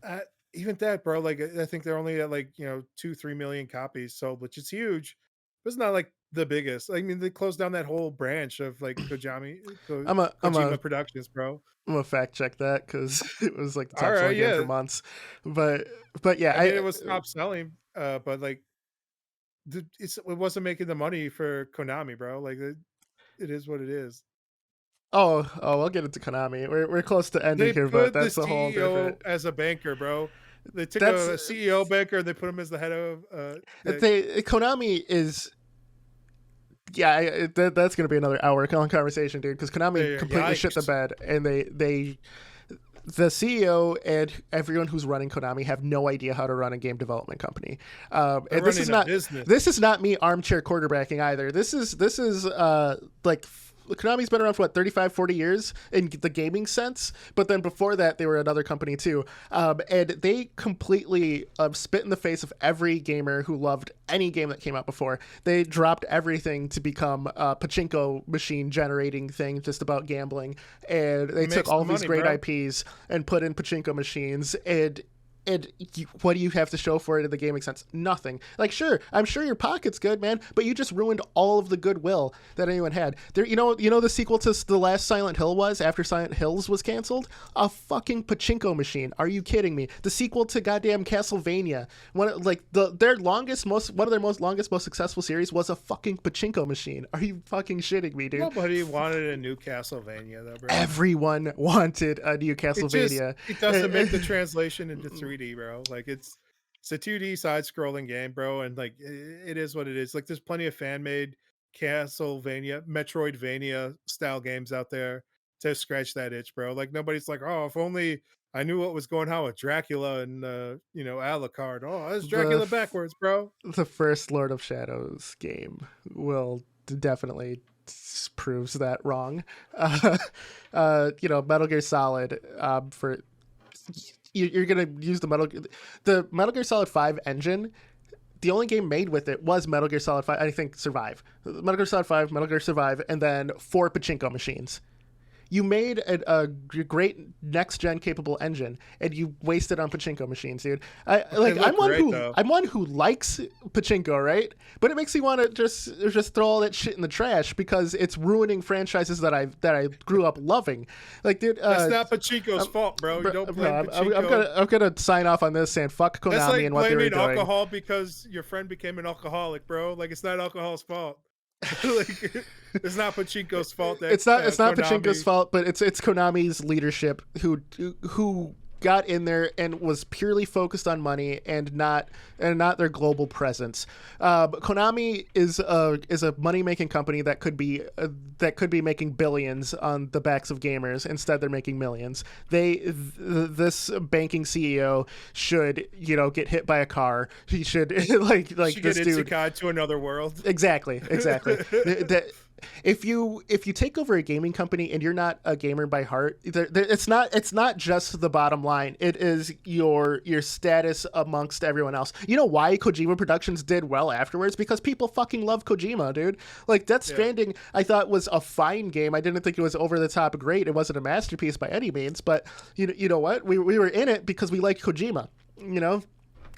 uh, even that, bro, like I think they're only at like, 2-3 million copies sold, which is huge. But it's not like the biggest. I mean, they closed down that whole branch of like I'm a Kojima Productions, bro. I'm gonna fact check that because it was like the All top selling right, game for yeah. months, but yeah, I mean, it was top selling, but like it wasn't making the money for Konami, bro. Like it is what it is. we'll get into Konami. We're close to ending They here, but put the that's a whole different. CEO as a banker, bro. They took That's a CEO banker and they put him as the head of Konami is yeah, that's going to be another hour long conversation, dude. Because Konami completely shit the yikes. bed, and the CEO and everyone who's running Konami have no idea how to run a game development company. They're And running a business. this is not me armchair quarterbacking either. This is like. Konami's been around for what 35, 40 years in the gaming sense, but then before that they were another company too, and they completely spit in the face of every gamer who loved any game that came out before. They dropped everything to become a pachinko machine generating thing just about gambling, and they It took makes all the of these money, great bro. IPs and put in pachinko machines, and And what do you have to show for it in the gaming sense? Nothing. Like, sure, I'm sure your pocket's good, man, but you just ruined all of the goodwill that anyone had. There, the sequel to the last Silent Hill was after Silent Hills was canceled. A fucking pachinko machine. Are you kidding me? The sequel to goddamn Castlevania, one of their longest, most successful series was a fucking pachinko machine. Are you fucking shitting me, dude? Nobody wanted a new Castlevania, though, bro. Everyone wanted a new Castlevania. It doesn't make the translation into 3D, bro. Like it's a 2D side-scrolling game, bro, and like it is what it is. Like there's plenty of fan-made Castlevania, Metroidvania style games out there to scratch that itch, bro. Like nobody's like, oh, if only I knew what was going on with Dracula and Alucard. Oh, that's Dracula backwards, bro. The first Lord of Shadows game will definitely proves that wrong. Metal Gear Solid, for you're gonna use the Metal Gear Solid 5 engine. The only game made with it was Metal Gear Solid 5. I think Survive, Metal Gear Solid 5, Metal Gear Survive, and then 4 pachinko machines. You made a great next gen capable engine, and you wasted on pachinko machines, dude. I'm one who likes pachinko, right? But it makes me want to just throw all that shit in the trash because it's ruining franchises that I grew up loving. Like, dude, that's not pachinko's fault, bro. You don't blame pachinko. I'm gonna sign off on this saying fuck Konami that's like and what they were doing. Blaming alcohol because your friend became an alcoholic, bro. Like it's not alcohol's fault. Like, it's not pachinko's fault. That, it's not pachinko's fault, but it's Konami's leadership who got in there and was purely focused on money and not their global presence. Konami is a money making company that could be making billions on the backs of gamers. Instead, they're making millions. This banking CEO should get hit by a car. He should like this dude to another world. Exactly. If you take over a gaming company and you're not a gamer by heart, it's not just the bottom line. It is your status amongst everyone else. You know why Kojima Productions did well afterwards? Because people fucking love Kojima, dude. Like Death Stranding, I thought was a fine game. I didn't think it was over the top great. It wasn't a masterpiece by any means, but you know what? We were in it because we like Kojima.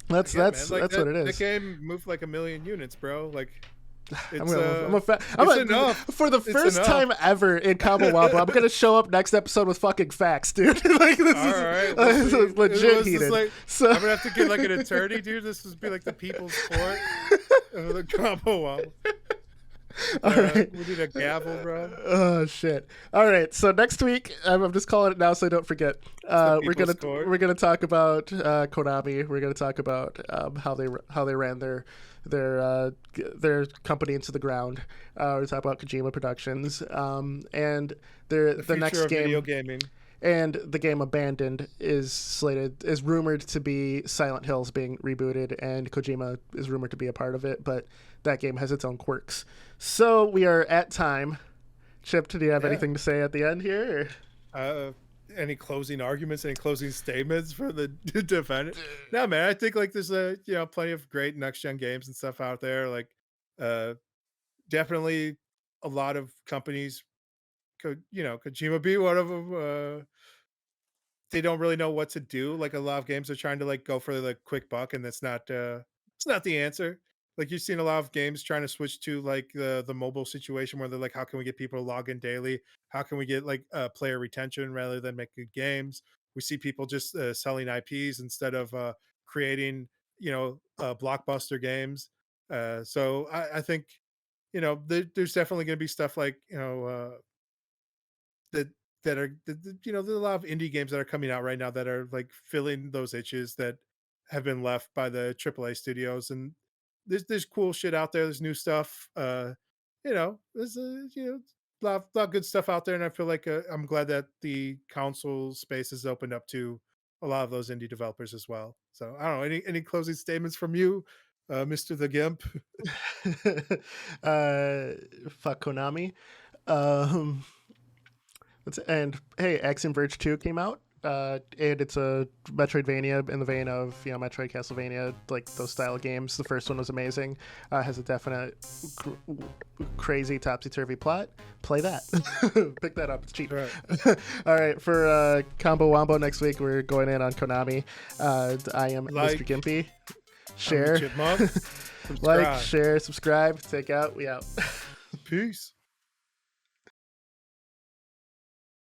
That's what it is. The game moved like 1 million units, bro. Like. For the first time ever in Cabo Wabo, I'm gonna show up next episode with fucking facts, dude. Like this is legit heated. I'm gonna have to get like an attorney, dude. This would be like the people's court of the Cabo Wabo. All right, we need a gavel, bro. Oh shit! All right, so next week, I'm just calling it now, so I don't forget. We're gonna talk about Konami. We're gonna talk about how they ran their company into the ground. We're talk about Kojima Productions, and the next game. Video gaming. And the game Abandoned is rumored to be Silent Hills being rebooted, and Kojima is rumored to be a part of it, but that game has its own quirks. So we are at time. Chip, do you have anything to say at the end here? Any closing arguments, any closing statements for the defendant? No, man, I think like there's plenty of great next gen games and stuff out there. Like definitely a lot of companies Kojima be one of them. They don't really know what to do. Like a lot of games are trying to like go for the quick buck, and that's not it's not the answer. Like you've seen a lot of games trying to switch to like the mobile situation where they're like, how can we get people to log in daily? How can we get like player retention rather than make good games? We see people just selling IPs instead of creating blockbuster games. So I think there's definitely going to be stuff like that are there's a lot of indie games that are coming out right now that are like filling those itches that have been left by the AAA studios, and there's cool shit out there. There's new stuff. There's a lot of good stuff out there, and I feel like I'm glad that the console space has opened up to a lot of those indie developers as well. So I don't know, any closing statements from you, Mr. the Gimp? Fuck Konami. And hey, Axiom Verge 2 came out. and it's a Metroidvania in the vein of Metroid, Castlevania, like those style of games. The first one was amazing. Has a definite crazy topsy-turvy plot. Play that. Pick that up. It's cheap. Right. All right, for Combo Wombo next week, we're going in on Konami. I am Mr. Gimpy. Share, Chipmunk. like, share, subscribe. Take out. We out. Peace.